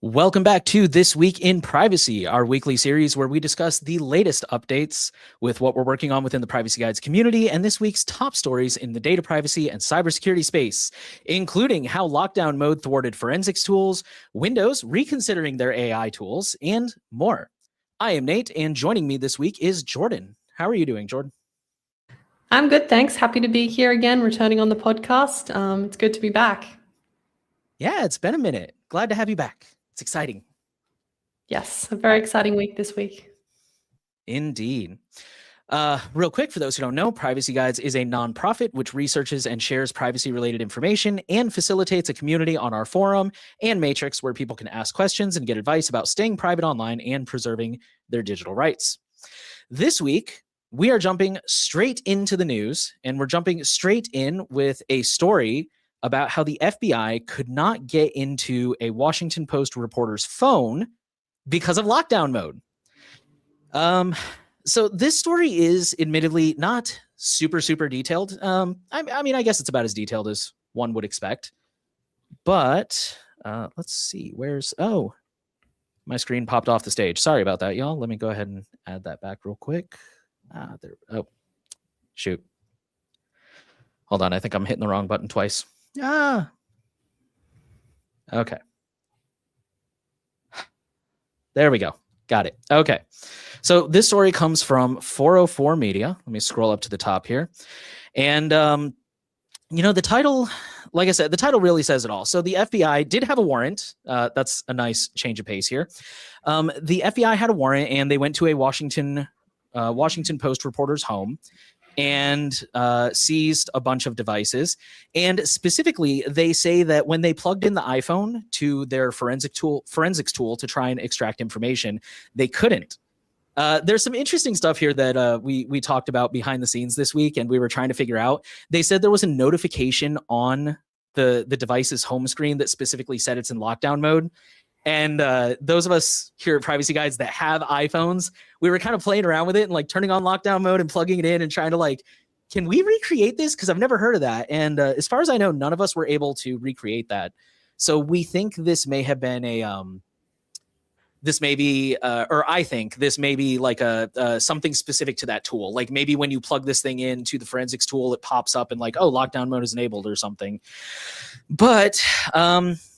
Welcome back to This Week in Privacy, our weekly series where we discuss the latest updates with what we're working on within the Privacy Guides community and this week's top stories in the data privacy and cybersecurity space, including how lockdown mode thwarted forensics tools, Windows reconsidering their AI tools, and more. I am Nate, and joining me this week is Jordan. How are you doing, Jordan? I'm good, thanks. Happy to be here again, returning on the podcast. It's good to be back. Yeah, it's been a minute. Glad to have you back. It's exciting. Yes, a very exciting week this week. Indeed. Real quick, for those who don't know, Privacy Guides is a nonprofit which researches and shares privacy-related information and facilitates a community on our forum and Matrix where people can ask questions and get advice about staying private online and preserving their digital rights. This week, we are jumping straight into the news, and we're jumping straight in with a story about how the FBI could not get into a Washington Post reporter's phone because of lockdown mode. So this story is admittedly not super detailed. I mean, I guess it's about as detailed as one would expect. But let's see, oh, my screen popped off the stage. Sorry about that, y'all. Let me go ahead and add that back real quick. Oh, shoot. Hold on, I think I'm hitting the wrong button twice. Okay. There we go. Got it. Okay. So this story comes from 404 Media. Let me scroll up to the top here. And, the title, like I said, the title really says it all. So the FBI did have a warrant. That's a nice change of pace here. The FBI had a warrant, and they went to a Washington Post reporter's home and seized a bunch of devices. And specifically, they say that when they plugged in the iPhone to their forensics tool to try and extract information, they couldn't. There's some interesting stuff here that we talked about behind the scenes this week, and we were trying to figure out. They said there was a notification on the device's home screen that specifically said it's in lockdown mode. And those of us here at Privacy Guides that have iPhones, we were kind of playing around with it and like turning on lockdown mode and plugging it in and trying to like, can we recreate this? Because I've never heard of that. And as far as I know, none of us were able to recreate that. So we think this may have been I think this may be like something specific to that tool. Like maybe when you plug this thing into the forensics tool, it pops up and like, oh, lockdown mode is enabled or something. But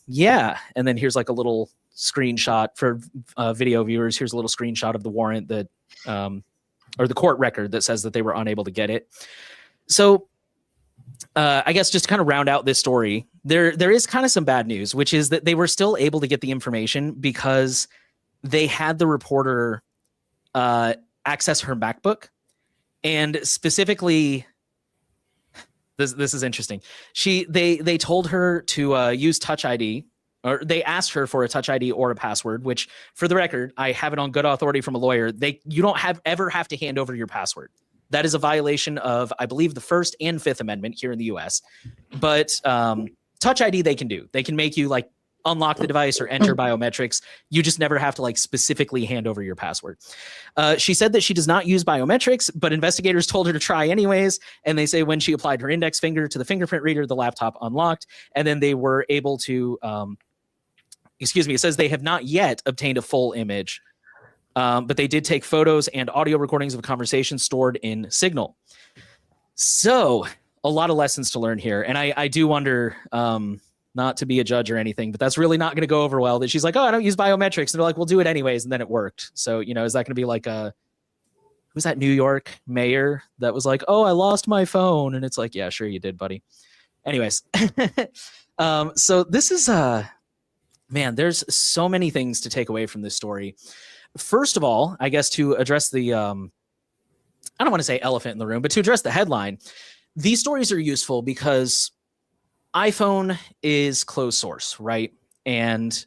yeah, and then here's like a little screenshot for video viewers. Here's a little screenshot of the warrant that, or the court record that says that they were unable to get it. So I guess just to kind of round out this story, there is kind of some bad news, which is that they were still able to get the information because they had the reporter access her MacBook, and specifically, this is interesting. They told her to use Touch ID, or they asked her for a Touch ID or a password, which, for the record, I have it on good authority from a lawyer. You don't ever have to hand over your password. That is a violation of, I believe, the First and Fifth Amendment here in the U.S. But Touch ID they can do. They can make you like unlock the device or enter biometrics. You just never have to like specifically hand over your password. She said that she does not use biometrics, but investigators told her to try anyways. And they say when she applied her index finger to the fingerprint reader, the laptop unlocked. And then they were able to, it says they have not yet obtained a full image, but they did take photos and audio recordings of a conversation stored in Signal. So a lot of lessons to learn here. And I do wonder, not to be a judge or anything, but that's really not going to go over well. That she's like, oh, I don't use biometrics. And they're like, we'll do it anyways. And then it worked. So, is that going to be like who's that New York mayor that was like, oh, I lost my phone. And it's like, yeah, sure you did, buddy. Anyways. So this is, man, there's so many things to take away from this story. First of all, I guess to address the, I don't want to say elephant in the room, but to address the headline, these stories are useful because iPhone is closed source, right? And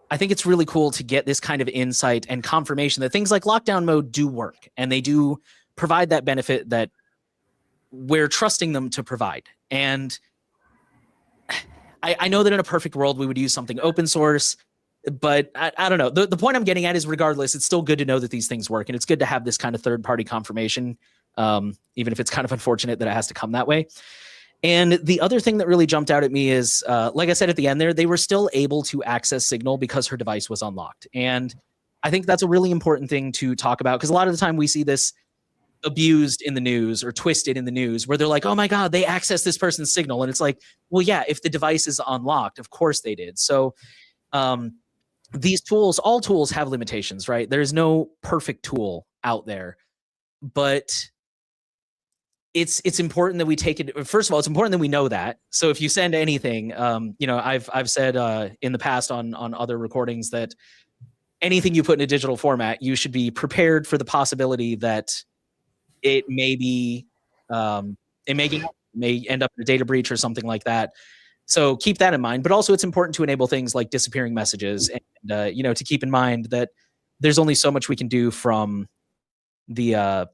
I think it's really cool to get this kind of insight and confirmation that things like lockdown mode do work, and they do provide that benefit that we're trusting them to provide. And I know that in a perfect world, we would use something open source, but I don't know. The point I'm getting at is regardless, it's still good to know that these things work, and it's good to have this kind of third-party confirmation, even if it's kind of unfortunate that it has to come that way. And the other thing that really jumped out at me is, like I said at the end there, they were still able to access Signal because her device was unlocked. And I think that's a really important thing to talk about, because a lot of the time we see this abused in the news or twisted in the news where they're like, oh my God, they accessed this person's Signal. And it's like, well, yeah, if the device is unlocked, of course they did. So these tools, all tools have limitations, right? There's no perfect tool out there, but it's important that we take it. First of all, it's important that we know that. So if you send anything, I've said in the past on other recordings that anything you put in a digital format, you should be prepared for the possibility that it may be, it may end up in a data breach or something like that. So keep that in mind. But also, it's important to enable things like disappearing messages, and to keep in mind that there's only so much we can do from the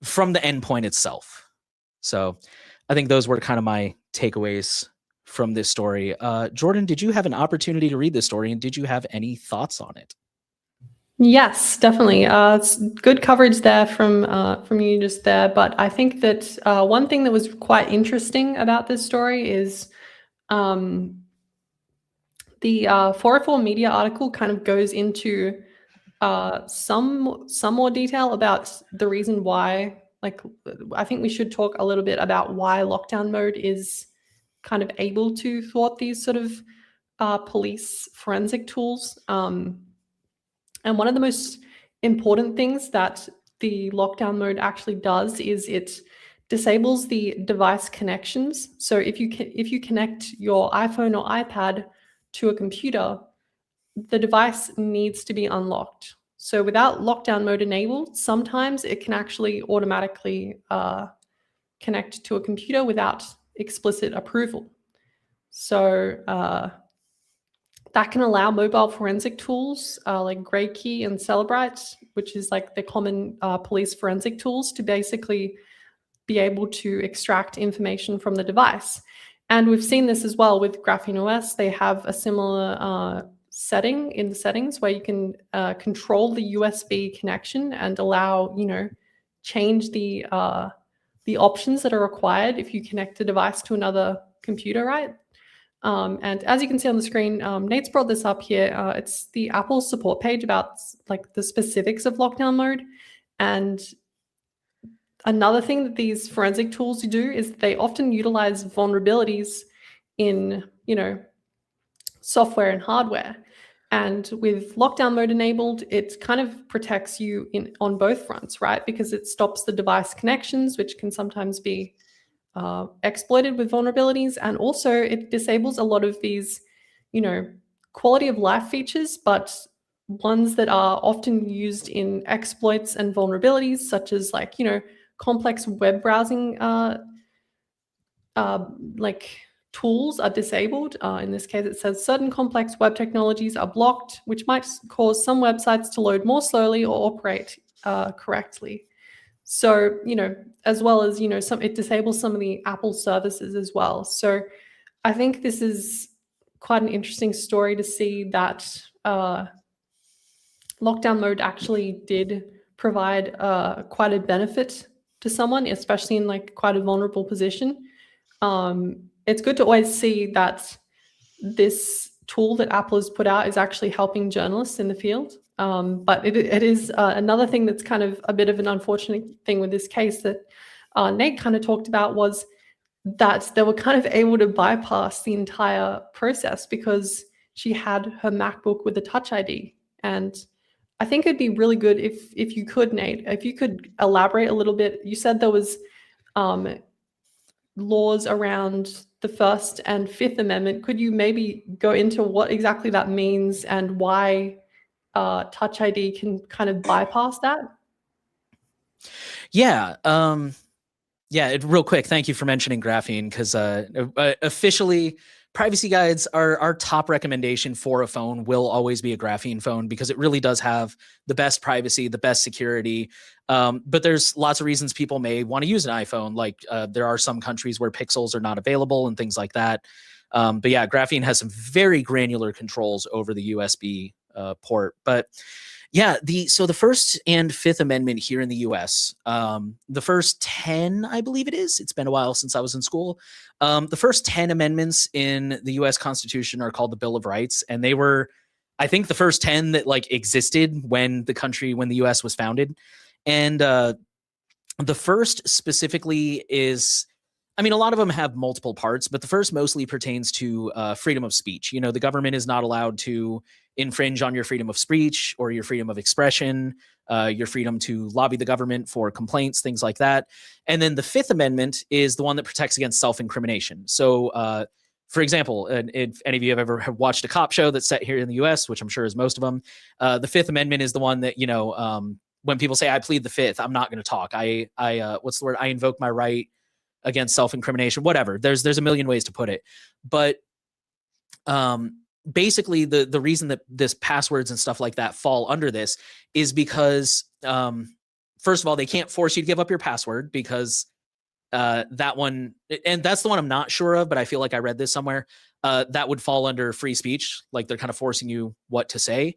endpoint itself. So I think those were kind of my takeaways from this story. Jordan, did you have an opportunity to read this story, and did you have any thoughts on it? Yes, definitely. It's good coverage there from you just there. But I think that one thing that was quite interesting about this story is the 404 Media article kind of goes into some more detail about the reason why. Like, I think we should talk a little bit about why lockdown mode is kind of able to thwart these sort of police forensic tools. And one of the most important things that the lockdown mode actually does is it disables the device connections. So if you connect your iPhone or iPad to a computer, the device needs to be unlocked. So without lockdown mode enabled, sometimes it can actually automatically connect to a computer without explicit approval. So that can allow mobile forensic tools like Graykey and Celebrite, which is like the common police forensic tools, to basically be able to extract information from the device. And we've seen this as well with Graphene OS. They have a similar setting in the settings where you can control the USB connection and allow, change the options that are required if you connect the device to another computer, right? And as you can see on the screen, Nate's brought this up here. It's the Apple support page about like the specifics of lockdown mode. And another thing that these forensic tools do is they often utilize vulnerabilities in, software and hardware. And with lockdown mode enabled, it kind of protects you on both fronts, right? Because it stops the device connections, which can sometimes be exploited with vulnerabilities, and also it disables a lot of these, quality of life features, but ones that are often used in exploits and vulnerabilities, such as like, complex web browsing like tools are disabled. In this case, it says certain complex web technologies are blocked, which might cause some websites to load more slowly or operate correctly. So, as well as, it disables some of the Apple services as well. So I think this is quite an interesting story to see that lockdown mode actually did provide quite a benefit to someone, especially in like quite a vulnerable position. It's good to always see that this tool that Apple has put out is actually helping journalists in the field. But it is another thing that's kind of a bit of an unfortunate thing with this case that Nate kind of talked about, was that they were kind of able to bypass the entire process because she had her MacBook with a Touch ID. And I think it'd be really good if you could, Nate, if you could elaborate a little bit. You said there was laws around the First and Fifth Amendment. Could you maybe go into what exactly that means and why Touch ID can kind of bypass that? Yeah. Real quick, thank you for mentioning graphene, because officially privacy guides, our top recommendation for a phone will always be a graphene phone, because it really does have the best privacy, the best security. But there's lots of reasons people may want to use an iPhone. Like there are some countries where pixels are not available and things like that. But yeah, graphene has some very granular controls over the USB port. But Yeah, so the First and Fifth Amendment here in the U.S., the first 10, I believe it is. It's been a while since I was in school. The first 10 amendments in the U.S. Constitution are called the Bill of Rights, and they were, I think, the first 10 that like existed when the U.S. was founded. And the first specifically is, I mean, a lot of them have multiple parts, but the first mostly pertains to freedom of speech. You know, the government is not allowed to infringe on your freedom of speech or your freedom of expression, your freedom to lobby the government for complaints, things like that. And then the Fifth Amendment is the one that protects against self-incrimination. So, for example, if any of you have ever watched a cop show that's set here in the U.S., which I'm sure is most of them, the Fifth Amendment is the one that, when people say I plead the Fifth, I'm not going to talk. What's the word? I invoke my right against self-incrimination, whatever. There's a million ways to put it. But basically the reason that this passwords and stuff like that fall under this is because first of all, they can't force you to give up your password because that one, and that's the one I'm not sure of, but I feel like I read this somewhere, that would fall under free speech. Like they're kind of forcing you what to say.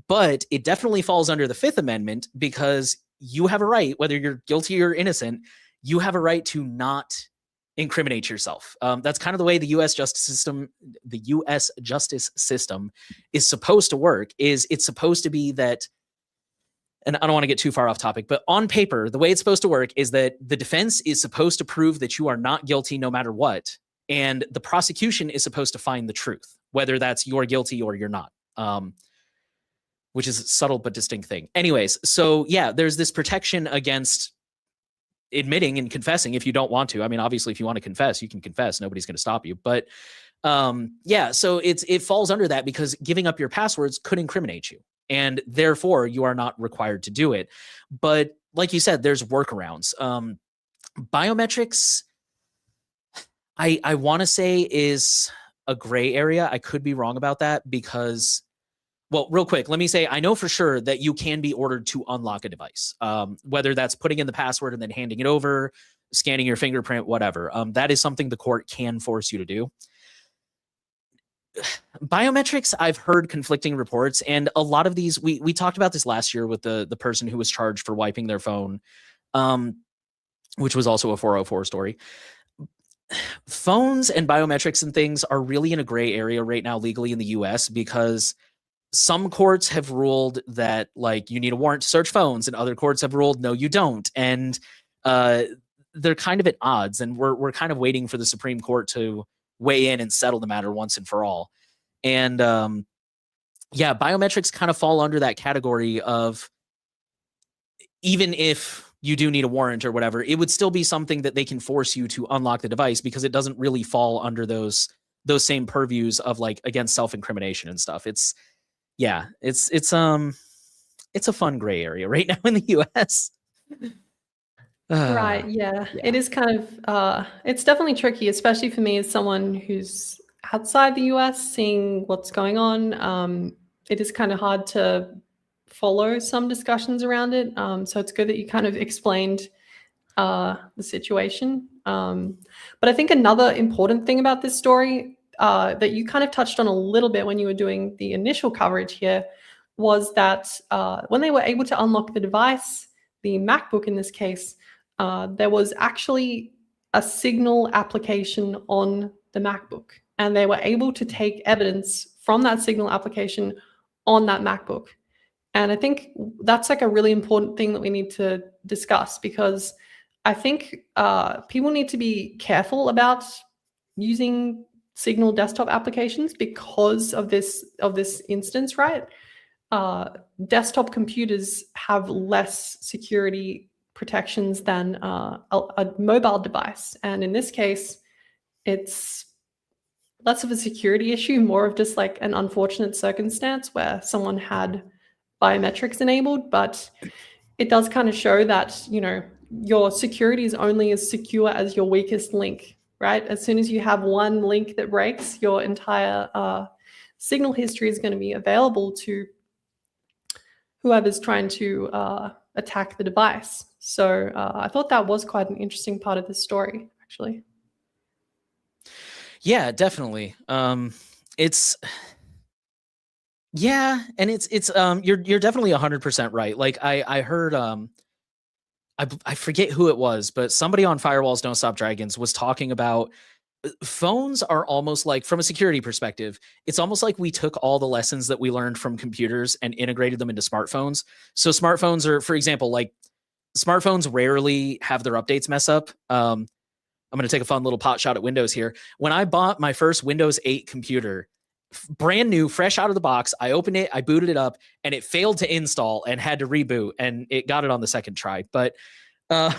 But it definitely falls under the Fifth Amendment because you have a right, whether you're guilty or innocent, you have a right to not incriminate yourself. That's kind of the way the U.S. justice system is supposed to work. It's supposed to be that, and I don't want to get too far off topic, but on paper, the way it's supposed to work is that the defense is supposed to prove that you are not guilty no matter what, and the prosecution is supposed to find the truth, whether that's you're guilty or you're not. Which is a subtle but distinct thing. Anyways, so yeah, there's this protection against admitting and confessing if you don't want to. I mean, obviously, if you want to confess, you can confess. Nobody's going to stop you. But yeah, so it falls under that because giving up your passwords could incriminate you, and therefore you are not required to do it. But like you said, there's workarounds. Biometrics, I want to say, is a gray area. I could be wrong about that because, well, real quick, let me say, I know for sure that you can be ordered to unlock a device, whether that's putting in the password and then handing it over, scanning your fingerprint, whatever. That is something the court can force you to do. Biometrics, I've heard conflicting reports, and a lot of these, we talked about this last year with the person who was charged for wiping their phone, which was also a 404 story. Phones and biometrics and things are really in a gray area right now legally in the US because some courts have ruled that like you need a warrant to search phones, and other courts have ruled no, you don't. And they're kind of at odds, and we're kind of waiting for the Supreme Court to weigh in and settle the matter once and for all. And yeah, biometrics kind of fall under that category of, even if you do need a warrant or whatever, it would still be something that they can force you to unlock the device because it doesn't really fall under those same purviews of like against self-incrimination and stuff. It's a fun gray area right now in the US. Right. Yeah. It is kind of, it's definitely tricky, especially for me as someone who's outside the US, seeing what's going on. It is kind of hard to follow some discussions around it. So it's good that you kind of explained the situation. But I think another important thing about this story that you kind of touched on a little bit when you were doing the initial coverage here was that when they were able to unlock the device, the MacBook in this case, there was actually a Signal application on the MacBook, and they were able to take evidence from that Signal application on that MacBook. And I think that's like a really important thing that we need to discuss, because I think people need to be careful about using Signal desktop applications because of this instance, right? Desktop computers have less security protections than a mobile device. And in this case, it's less of a security issue, more of just like an unfortunate circumstance where someone had biometrics enabled. But it does kind of show that, you know, your security is only as secure as your weakest link, right? As soon as you have one link that breaks, your entire Signal history is going to be available to whoever's trying to attack the device. So I thought that was quite an interesting part of this story, actually. Yeah, definitely. It's Yeah, and it's you're definitely 100% right. Like I heard I forget who it was, but somebody on Firewalls Don't Stop Dragons was talking about phones are almost like, from a security perspective, it's almost like we took all the lessons that we learned from computers and integrated them into smartphones. So smartphones are, for example, like smartphones rarely have their updates mess up. I'm going to take a fun little pot shot at Windows here. When I bought my first Windows 8 computer, brand new, fresh out of the box, I opened it, I booted it up, and it failed to install and had to reboot, and it got it on the second try. But uh,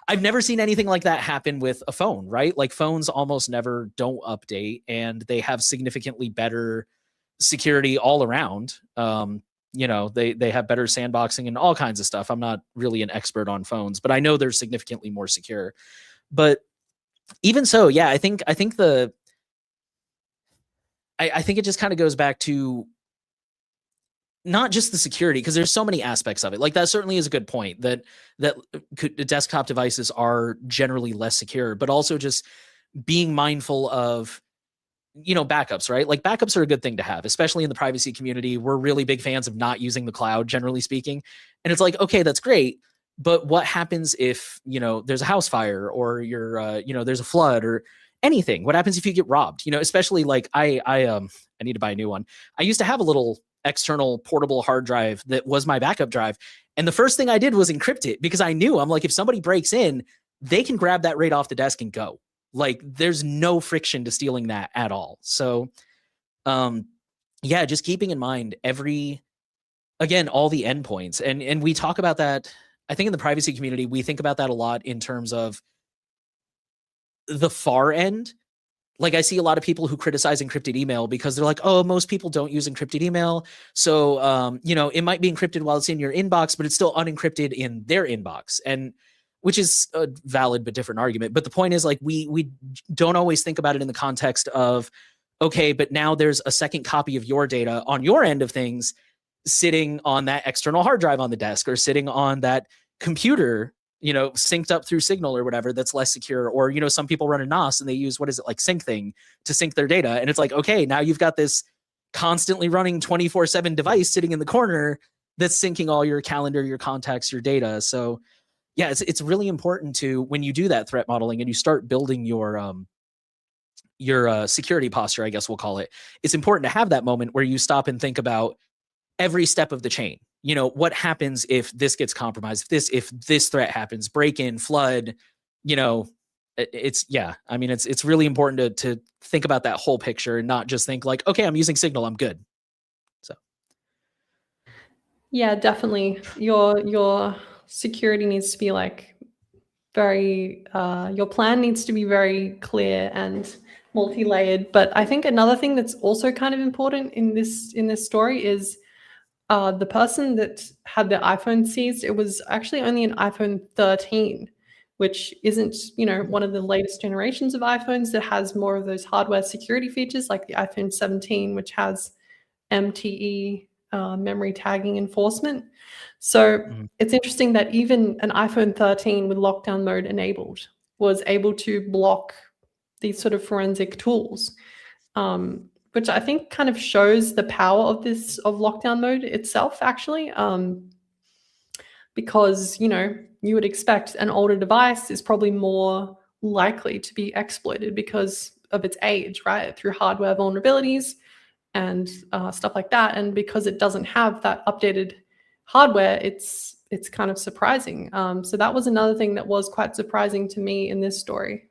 I've never seen anything like that happen with a phone, right? Like phones almost never don't update, and they have significantly better security all around. They have better sandboxing and all kinds of stuff. I'm not really an expert on phones, but I know they're significantly more secure. But even so, yeah, I think it just kind of goes back to not just the security, because there's so many aspects of it. Like that certainly is a good point that desktop devices are generally less secure, but also just being mindful of backups, right? Like backups are a good thing to have, especially in the privacy community. We're really big fans of not using the cloud, generally speaking. And it's like, okay, that's great. But what happens if, there's a house fire, or there's a flood or anything? What happens if you get robbed? Especially like I need to buy a new one. I used to have a little external portable hard drive that was my backup drive. And the first thing I did was encrypt it, because I knew, I'm like, if somebody breaks in, they can grab that right off the desk and go. Like there's no friction to stealing that at all. So, yeah, just keeping in mind all the endpoints, and we talk about that. I think in the privacy community, we think about that a lot in terms of the far end. Like I see a lot of people who criticize encrypted email because they're like, oh, most people don't use encrypted email. So, it might be encrypted while it's in your inbox, but it's still unencrypted in their inbox. And which is a valid but different argument. But the point is, like, we don't always think about it in the context of, okay, but now there's a second copy of your data on your end of things sitting on that external hard drive on the desk, or sitting on that computer, synced up through Signal or whatever, that's less secure. Or, some people run a NOS and they use, what is it, like Sync Thing to sync their data. And it's like, okay, now you've got this constantly running 24/7 device sitting in the corner that's syncing all your calendar, your contacts, your data. So yeah, it's really important to, when you do that threat modeling and you start building your security posture, I guess we'll call it, it's important to have that moment where you stop and think about every step of the chain. What happens if this gets compromised? If this threat happens, break in, flood, it's really important to think about that whole picture and not just think like, okay, I'm using Signal, I'm good. So Yeah, definitely. Your security needs to be like very your plan needs to be very clear and multi-layered. But I think another thing that's also kind of important in this story is the person that had their iPhone seized. It was actually only an iPhone 13, which isn't, one of the latest generations of iPhones that has more of those hardware security features, like the iPhone 17, which has MTE, memory tagging enforcement. So it's interesting that even an iPhone 13 with lockdown mode enabled was able to block these sort of forensic tools, which I think kind of shows the power of lockdown mode itself, actually, because you would expect an older device is probably more likely to be exploited because of its age, right, through hardware vulnerabilities and stuff like that. And because it doesn't have that updated hardware, it's kind of surprising. So that was another thing that was quite surprising to me in this story.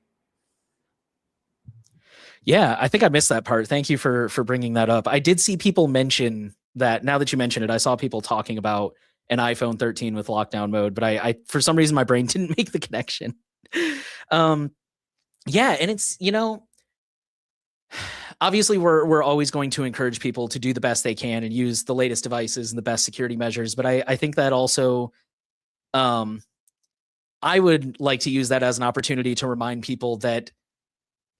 yeah, I think I missed that part. Thank you for bringing that up. I did see people mention that. Now that you mention it, I saw people talking about an iPhone 13 with lockdown mode, but I for some reason my brain didn't make the connection. Yeah, and it's, obviously we're always going to encourage people to do the best they can and use the latest devices and the best security measures, but I think that also I would like to use that as an opportunity to remind people that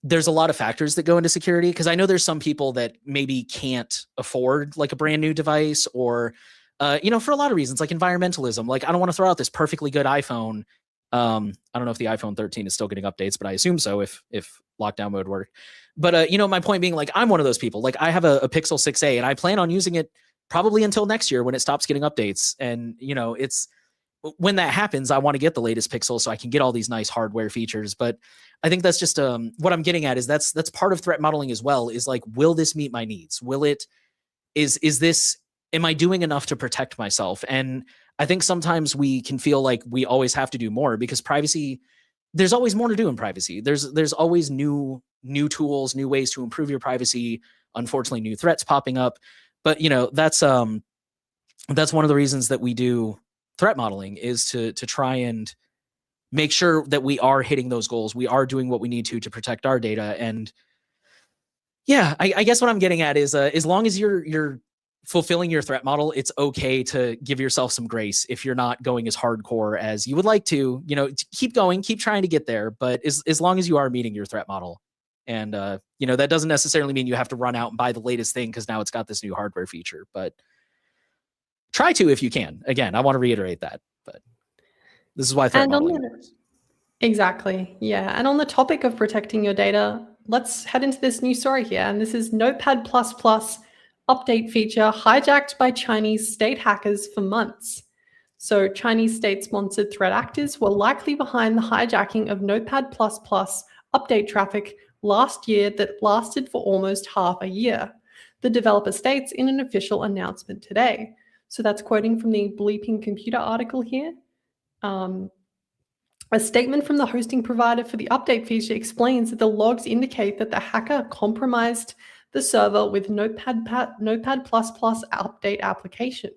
there's a lot of factors that go into security, because I know there's some people that maybe can't afford like a brand new device, or for a lot of reasons, like environmentalism. Like, I don't want to throw out this perfectly good iPhone. I don't know if the iPhone 13 is still getting updates, but I assume so if lockdown mode work. But my point being, like, I'm one of those people. Like, I have a Pixel 6a, and I plan on using it probably until next year when it stops getting updates. And it's when that happens, I want to get the latest Pixel so I can get all these nice hardware features. But I think that's just what I'm getting at is that's part of threat modeling as well. Is like, will this meet my needs? Will it? Is this? Am I doing enough to protect myself? And I think sometimes we can feel like we always have to do more because privacy. There's always more to do in privacy. There's always new tools, new ways to improve your privacy. Unfortunately, new threats popping up. But that's one of the reasons that we do threat modeling is to try and make sure that we are hitting those goals. We are doing what we need to protect our data. And yeah, I guess what I'm getting at is as long as you're fulfilling your threat model, it's okay to give yourself some grace if you're not going as hardcore as you would like to. Keep going, keep trying to get there. But as long as you are meeting your threat model, and that doesn't necessarily mean you have to run out and buy the latest thing because now it's got this new hardware feature. But try to if you can. Again, I want to reiterate that. But this is why threat modeling works. Exactly. Yeah. And on the topic of protecting your data, let's head into this new story here. And this is Notepad++ update feature hijacked by Chinese state hackers for months. So Chinese state-sponsored threat actors were likely behind the hijacking of Notepad++ update traffic last year that lasted for almost half a year, the developer states in an official announcement today. So that's quoting from the Bleeping Computer article here. A statement from the hosting provider for the update feature explains that the logs indicate that the hacker compromised the server with Notepad++ update application.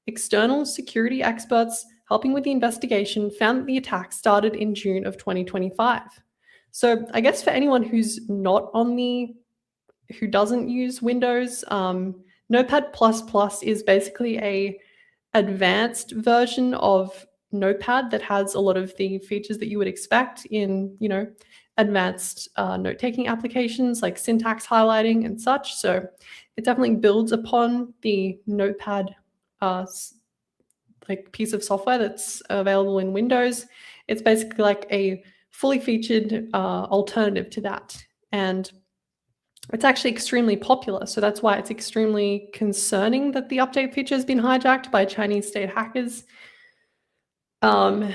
External security experts helping with the investigation found that the attack started in June of 2025. So I guess for anyone who doesn't use Windows, Notepad++ is basically a advanced version of Notepad that has a lot of the features that you would expect in, advanced note-taking applications like syntax highlighting and such. So it definitely builds upon the Notepad piece of software that's available in Windows. It's basically like a fully featured alternative to that. And it's actually extremely popular. So that's why it's extremely concerning that the update feature has been hijacked by Chinese state hackers. And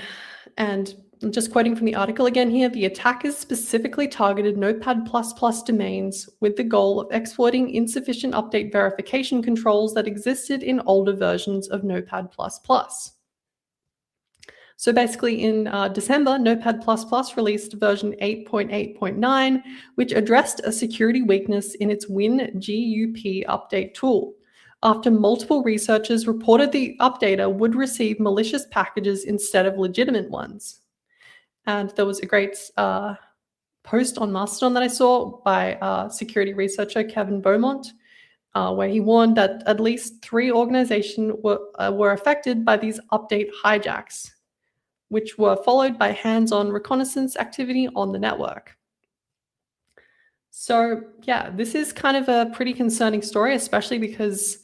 just quoting from the article again here, the attackers specifically targeted Notepad++ domains with the goal of exploiting insufficient update verification controls that existed in older versions of Notepad++. So basically in December, Notepad++ released version 8.8.9, which addressed a security weakness in its WinGUP update tool, after multiple researchers reported the updater would receive malicious packages instead of legitimate ones. And there was a great post on Mastodon that I saw by security researcher Kevin Beaumont, where he warned that at least 3 organizations were affected by these update hijacks, which were followed by hands-on reconnaissance activity on the network. So yeah, this is kind of a pretty concerning story, especially because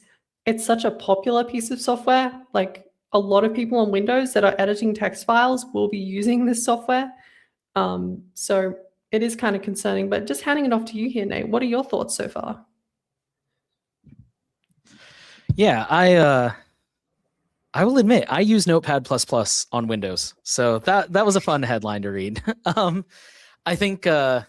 it's such a popular piece of software. Like a lot of people on Windows that are editing text files will be using this software. So it is kind of concerning, but just handing it off to you here, Nate. What are your thoughts so far? Yeah, I will admit I use Notepad++ on Windows, so that was a fun headline to read. I think I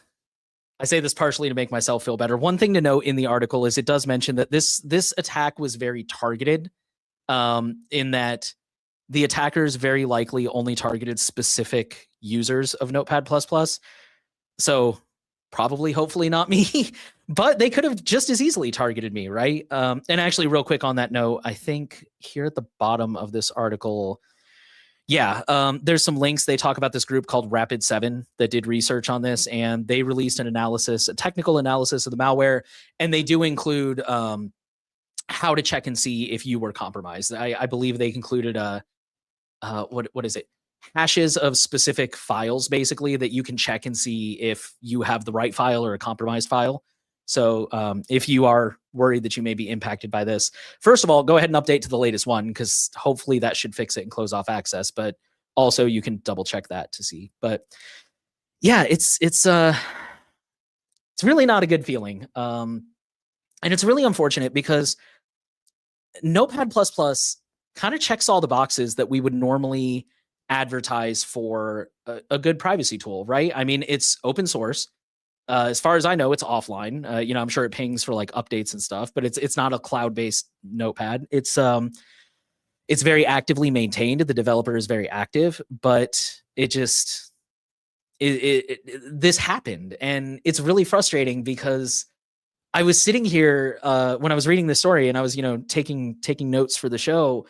say this partially to make myself feel better. One thing to note in the article is it does mention that this attack was very targeted, in that the attackers very likely only targeted specific users of Notepad++. So probably, hopefully not me, but they could have just as easily targeted me, right? And actually, real quick on that note, I think here at the bottom of this article, there's some links. They talk about this group called Rapid7 that did research on this, and they released a technical analysis of the malware, and they do include how to check and see if you were compromised. I believe they included what is it? Hashes of specific files, basically, that you can check and see if you have the right file or a compromised file. So if you are worried that you may be impacted by this, first of all, go ahead and update to the latest one, because hopefully that should fix it and close off access. But also you can double check that to see. But yeah, it's really not a good feeling. And it's really unfortunate because Notepad++ kind of checks all the boxes that we would normally advertise for a good privacy tool, right? I mean, it's open source. As far as I know, it's offline. I'm sure it pings for like updates and stuff, but it's not a cloud-based Notepad. It's very actively maintained. The developer is very active, but this happened, and it's really frustrating because I was sitting here when I was reading this story, and I was taking notes for the show.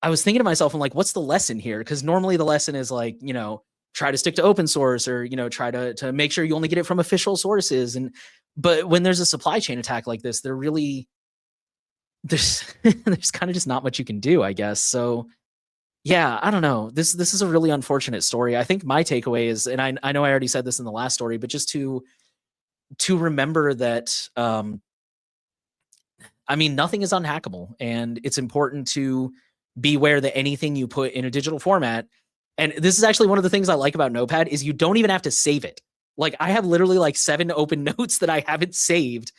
I was thinking to myself, I'm like, what's the lesson here? Because normally the lesson is like, try to stick to open source, or try to make sure you only get it from official sources. But when there's a supply chain attack like this, there's there's kind of just not much you can do, I guess. So yeah, I don't know. This is a really unfortunate story. I think my takeaway is, and I know I already said this in the last story, but just to remember that nothing is unhackable, and it's important to beware that anything you put in a digital format, and this is actually one of the things I like about Notepad, is you don't even have to save it. Like, I have literally like 7 open notes that I haven't saved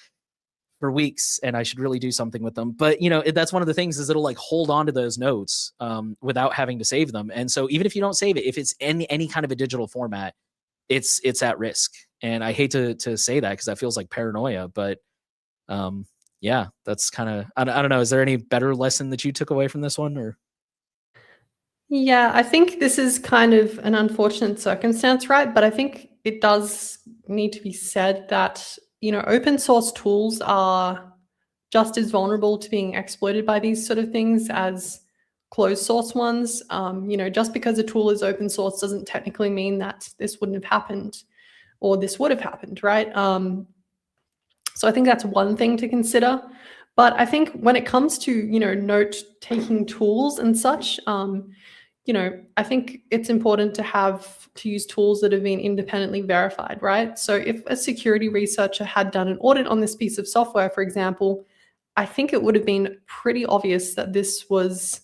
for weeks, and I should really do something with them. But that's one of the things, is it'll like hold on to those notes without having to save them. And so even if you don't save it, if it's in any kind of a digital format, it's at risk. And I hate to say that because that feels like paranoia, but yeah, that's kind of, I don't know. Is there any better lesson that you took away from this one, or? Yeah, I think this is kind of an unfortunate circumstance, right? But I think it does need to be said that, open source tools are just as vulnerable to being exploited by these sort of things as closed source ones. Just because a tool is open source doesn't technically mean that this wouldn't have happened, or this would have happened, right? So I think that's one thing to consider. But I think when it comes to, note-taking tools and such, I think it's important to use tools that have been independently verified, right? So if a security researcher had done an audit on this piece of software, for example, I think it would have been pretty obvious that this was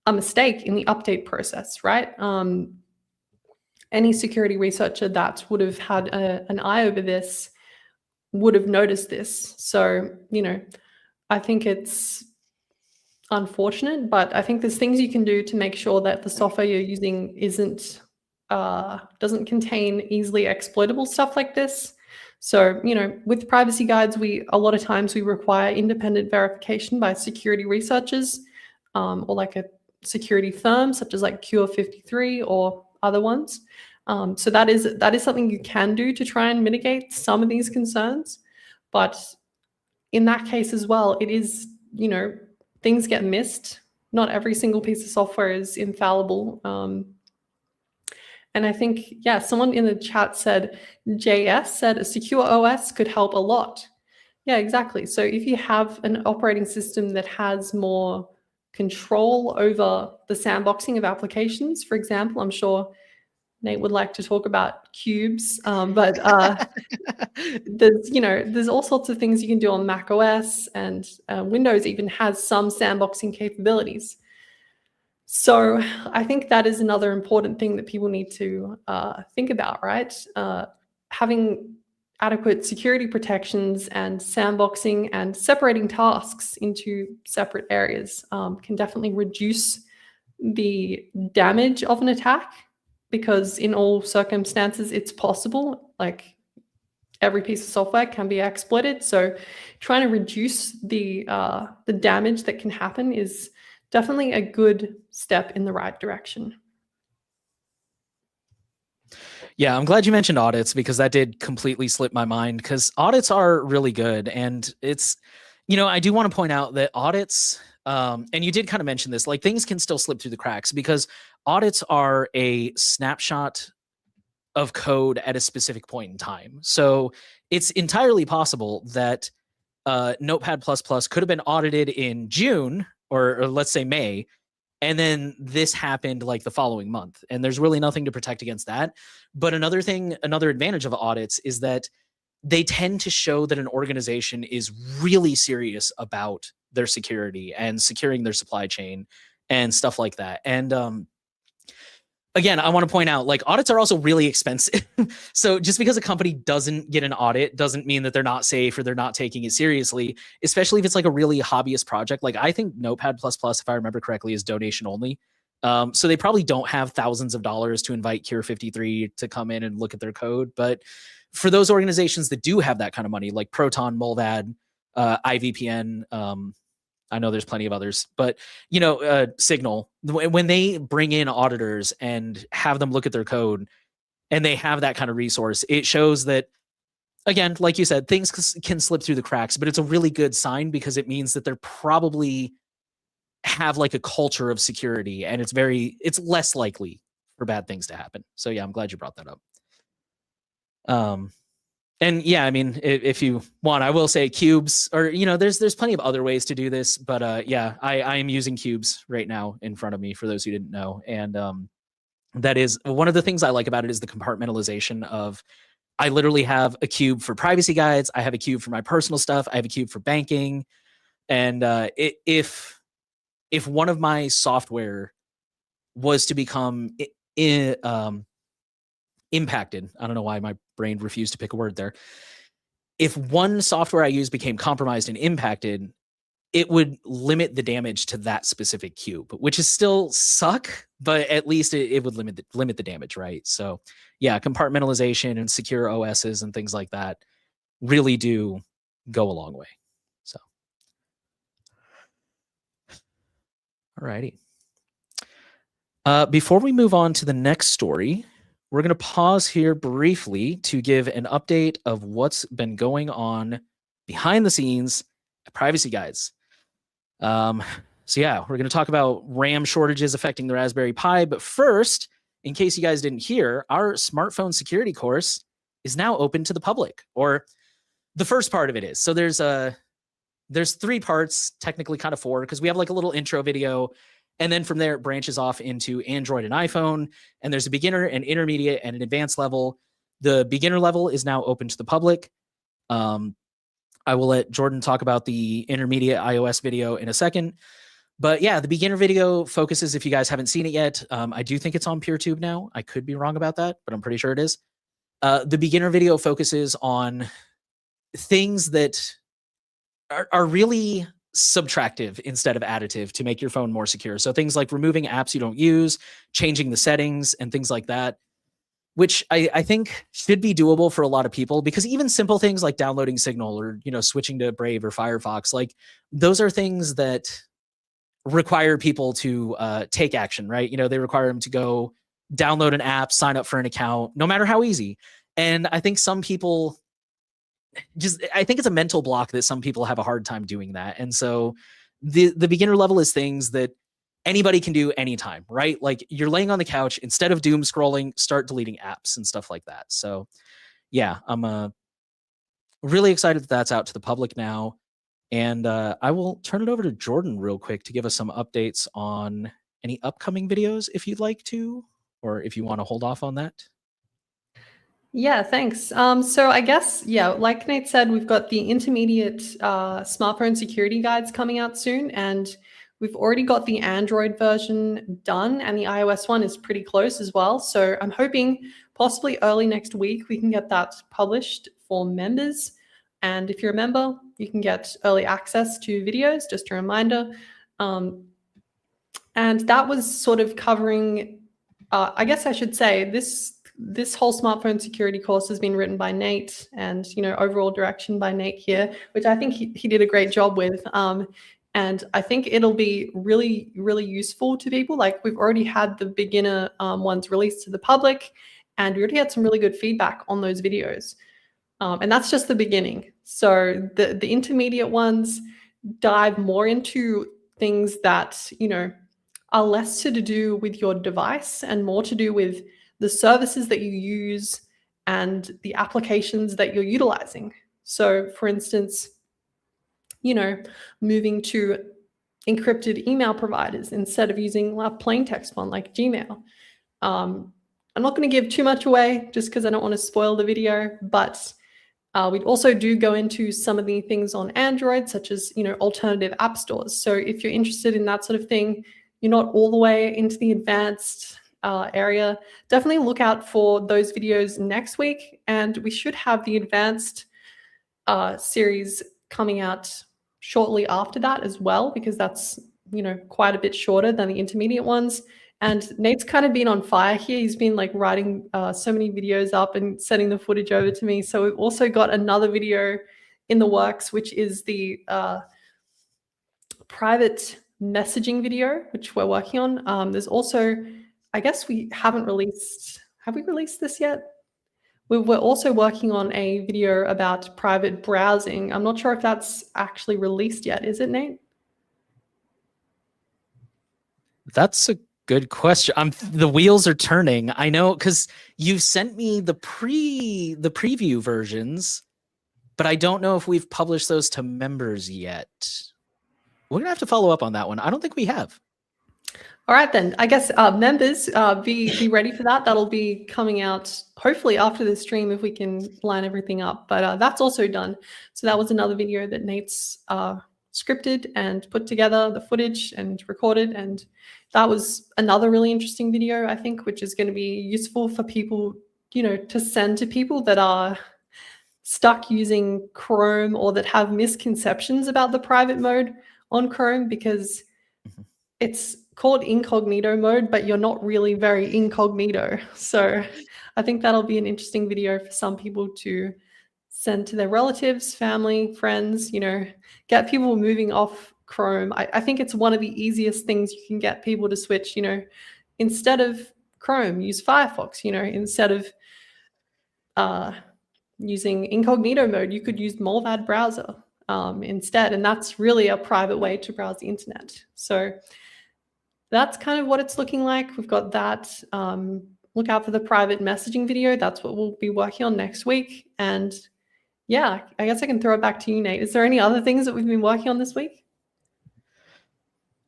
a mistake in the update process, right? Any security researcher that would have had an eye over this would have noticed this. So, I think it's unfortunate, but I think there's things you can do to make sure that the software you're using doesn't contain easily exploitable stuff like this. So, with privacy guides, a lot of times we require independent verification by security researchers, or like a security firm such as like Cure 53 or other ones. So that is something you can do to try and mitigate some of these concerns. But in that case as well, it is, things get missed. Not every single piece of software is infallible. And I think, yeah, someone in the chat said, JS said a secure OS could help a lot. Yeah, exactly. So if you have an operating system that has more control over the sandboxing of applications, for example, I'm sure Nate would like to talk about cubes, but there's all sorts of things you can do on Mac OS, and Windows even has some sandboxing capabilities. So I think that is another important thing that people need to think about, right? Having adequate security protections and sandboxing and separating tasks into separate areas can definitely reduce the damage of an attack, because in all circumstances it's possible. Like, every piece of software can be exploited. So trying to reduce the damage that can happen is definitely a good step in the right direction. Yeah, I'm glad you mentioned audits, because that did completely slip my mind, because audits are really good. And it's, I do want to point out that audits, and you did kind of mention this, like, things can still slip through the cracks, because audits are a snapshot of code at a specific point in time. So it's entirely possible that Notepad++ could have been audited in June, or let's say May, and then this happened like the following month, and there's really nothing to protect against that. But another advantage of audits is that they tend to show that an organization is really serious about their security and securing their supply chain and stuff like that. And again, I want to point out, like, audits are also really expensive. So just because a company doesn't get an audit doesn't mean that they're not safe or they're not taking it seriously, especially if it's like a really hobbyist project. Like, I think Notepad++, if I remember correctly, is donation only. So they probably don't have thousands of dollars to invite Cure 53 to come in and look at their code. But for those organizations that do have that kind of money, like Proton, Molvad, IVPN, I know there's plenty of others, but Signal, when they bring in auditors and have them look at their code and they have that kind of resource, it shows that, again, like you said, things can slip through the cracks, but it's a really good sign because it means that they're probably have like a culture of security, and it's less likely for bad things to happen. So yeah, I'm glad you brought that up. And yeah, I mean, if you want, I will say cubes, or there's plenty of other ways to do this, but yeah, I am using cubes right now in front of me for those who didn't know, and that is one of the things I like about it is the compartmentalization of, I literally have a cube for privacy guides, I have a cube for my personal stuff, I have a cube for banking, and if one of my software was to become impacted, I don't know why my brain refused to pick a word there. If one software I use became compromised and impacted, it would limit the damage to that specific cube, which is still suck, but at least it would limit the damage, right? So yeah, compartmentalization and secure OSs and things like that really do go a long way. So, alrighty. Before we move on to the next story, we're going to pause here briefly to give an update of what's been going on behind the scenes at Privacy Guides. So yeah, we're going to talk about RAM shortages affecting the Raspberry Pi. But first, in case you guys didn't hear, our smartphone security course is now open to the public, or the first part of it is. So there's 3 parts, technically kind of 4, because we have like a little intro video. And then from there, it branches off into Android and iPhone. And there's a beginner, an intermediate, and an advanced level. The beginner level is now open to the public. I will let Jordan talk about the intermediate iOS video in a second. But yeah, the beginner video focuses, if you guys haven't seen it yet, I do think it's on PeerTube now. I could be wrong about that, but I'm pretty sure it is. The beginner video focuses on things that are really subtractive instead of additive to make your phone more secure. So things like removing apps you don't use, changing the settings, and things like that, which I think should be doable for a lot of people, because even simple things like downloading Signal or switching to Brave or Firefox, like those are things that require people to take action, right? They require them to go download an app, sign up for an account, no matter how easy. And I think some people I think it's a mental block that some people have a hard time doing that. And so the beginner level is things that anybody can do anytime, right? Like you're laying on the couch, instead of doom scrolling, start deleting apps and stuff like that. So yeah, I'm really excited that that's out to the public now. And I will turn it over to Jordan real quick to give us some updates on any upcoming videos if you'd like to, or if you want to hold off on that. Yeah, thanks. So I guess, yeah, like Nate said, we've got the intermediate smartphone security guides coming out soon, and we've already got the Android version done, and the iOS one is pretty close as well. So I'm hoping possibly early next week we can get that published for members. And if you're a member, you can get early access to videos, just a reminder. And that was sort of covering, I guess I should say, this whole smartphone security course has been written by Nate, and overall direction by Nate here, which I think he did a great job with. And I think it'll be really, really useful to people. Like, we've already had the beginner ones released to the public, and we already had some really good feedback on those videos. And that's just the beginning. So the intermediate ones dive more into things that are less to do with your device and more to do with the services that you use and the applications that you're utilizing. So for instance, moving to encrypted email providers instead of using a plain text one like Gmail. I'm not going to give too much away just because I don't want to spoil the video, but we also do go into some of the things on Android, such as alternative app stores. So if you're interested in that sort of thing, you're not all the way into the advanced area. Definitely look out for those videos next week, and we should have the advanced series coming out shortly after that as well, because that's, you know, quite a bit shorter than the intermediate ones. And Nate's kind of been on fire here. He's been like writing so many videos up and sending the footage over to me. So we've also got another video in the works, which is the private messaging video, which we're working on. There's also, I guess we haven't released, have we released this yet? We're also working on a video about private browsing. I'm not sure if that's actually released yet. Is it, Nate? That's a good question. The wheels are turning. I know, because you've sent me the preview versions, but I don't know if we've published those to members yet. We're gonna have to follow up on that one. I don't think we have. All right, then. I guess members, be ready for that. That'll be coming out hopefully after the stream if we can line everything up. But that's also done. So that was another video that Nate's scripted and put together, the footage and recorded. And that was another really interesting video, I think, which is going to be useful for people, you know, to send to people that are stuck using Chrome or that have misconceptions about the private mode on Chrome, because it's called incognito mode, but you're not really very incognito. So I think that'll be an interesting video for some people to send to their relatives, family, friends, you know, get people moving off Chrome. I think it's one of the easiest things you can get people to switch, you know, instead of Chrome, use Firefox, you know, instead of using incognito mode, you could use Molvad browser instead. And that's really a private way to browse the internet. So that's kind of what it's looking like. We've got that. Look out for the private messaging video. That's what we'll be working on next week. And yeah, I guess I can throw it back to you, Nate. Is there any other things that we've been working on this week?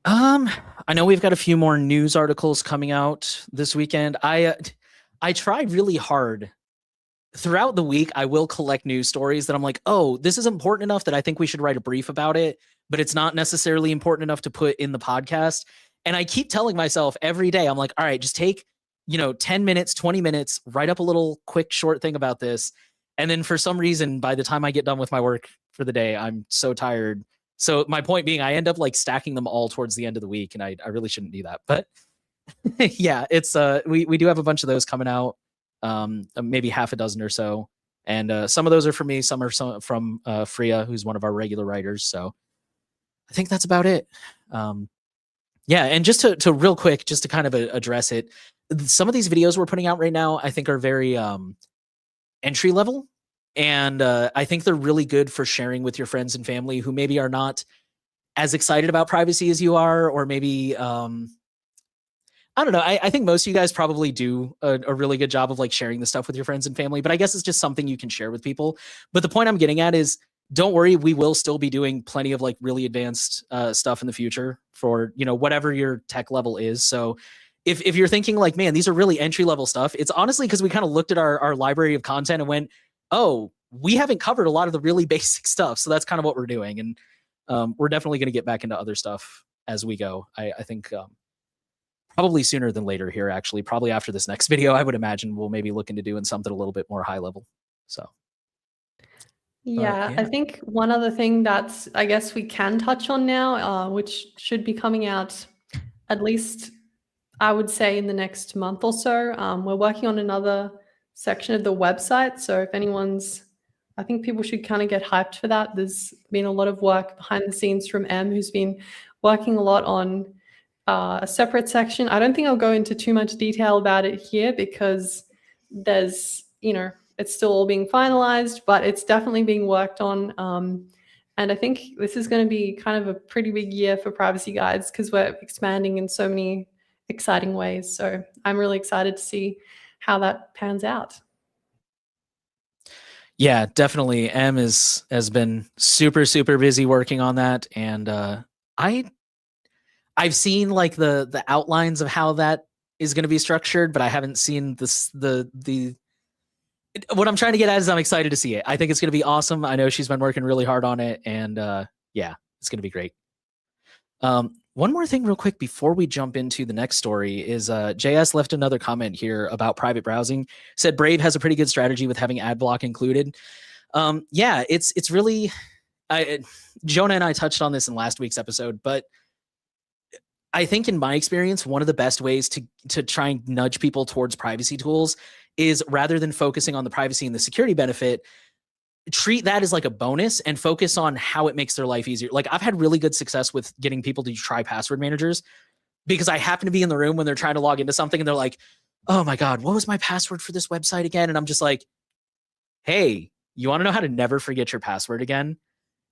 I know we've got a few more news articles coming out this weekend. I tried really hard throughout the week. I will collect news stories that I'm like, oh, this is important enough that I think we should write a brief about it, but it's not necessarily important enough to put in the podcast. And I keep telling myself every day, I'm like, all right, just take, 10 minutes, 20 minutes, write up a little quick short thing about this. And then for some reason, by the time I get done with my work for the day, I'm so tired. So my point being, I end up like stacking them all towards the end of the week, and I really shouldn't do that. But yeah, it's we do have a bunch of those coming out, maybe half a dozen or so. And some of those are for me, some are from Freya, who's one of our regular writers. So I think that's about it. Yeah, and just to real quick, just to kind of address it, some of these videos we're putting out right now, I think are very entry level. And I think they're really good for sharing with your friends and family who maybe are not as excited about privacy as you are, or maybe, I don't know. I think most of you guys probably do a really good job of like sharing the stuff with your friends and family, but I guess it's just something you can share with people. But the point I'm getting at is, don't worry, we will still be doing plenty of like really advanced stuff in the future for, whatever your tech level is. So if you're thinking like, man, these are really entry level stuff, it's honestly because we kind of looked at our library of content and went, oh, we haven't covered a lot of the really basic stuff. So that's kind of what we're doing. And we're definitely going to get back into other stuff as we go. I think probably sooner than later here, actually, probably after this next video, I would imagine we'll maybe look into doing something a little bit more high level. So. Yeah, I think one other thing that's, I guess we can touch on now, which should be coming out at least, I would say, in the next month or so. We're working on another section of the website. So if I think people should kind of get hyped for that. There's been a lot of work behind the scenes from Em, who's been working a lot on a separate section. I don't think I'll go into too much detail about it here because there's, it's still all being finalized, but it's definitely being worked on. And I think this is going to be kind of a pretty big year for Privacy Guides because we're expanding in so many exciting ways. So I'm really excited to see how that pans out. Yeah, definitely. Em has been super, super busy working on that. And I've seen like the outlines of how that is going to be structured, but I haven't seen what I'm trying to get at is I'm excited to see it. I think it's going to be awesome. I know she's been working really hard on it, and yeah, it's going to be great. One more thing real quick before we jump into the next story is JS left another comment here about private browsing. Said Brave has a pretty good strategy with having ad block included. Yeah, it's really, Jonah and I touched on this in last week's episode, but I think in my experience, one of the best ways to try and nudge people towards privacy tools is, rather than focusing on the privacy and the security benefit, treat that as like a bonus and focus on how it makes their life easier. Like, I've had really good success with getting people to try password managers because I happen to be in the room when they're trying to log into something and they're like, oh my God, what was my password for this website again? And I'm just like, hey, you want to know how to never forget your password again?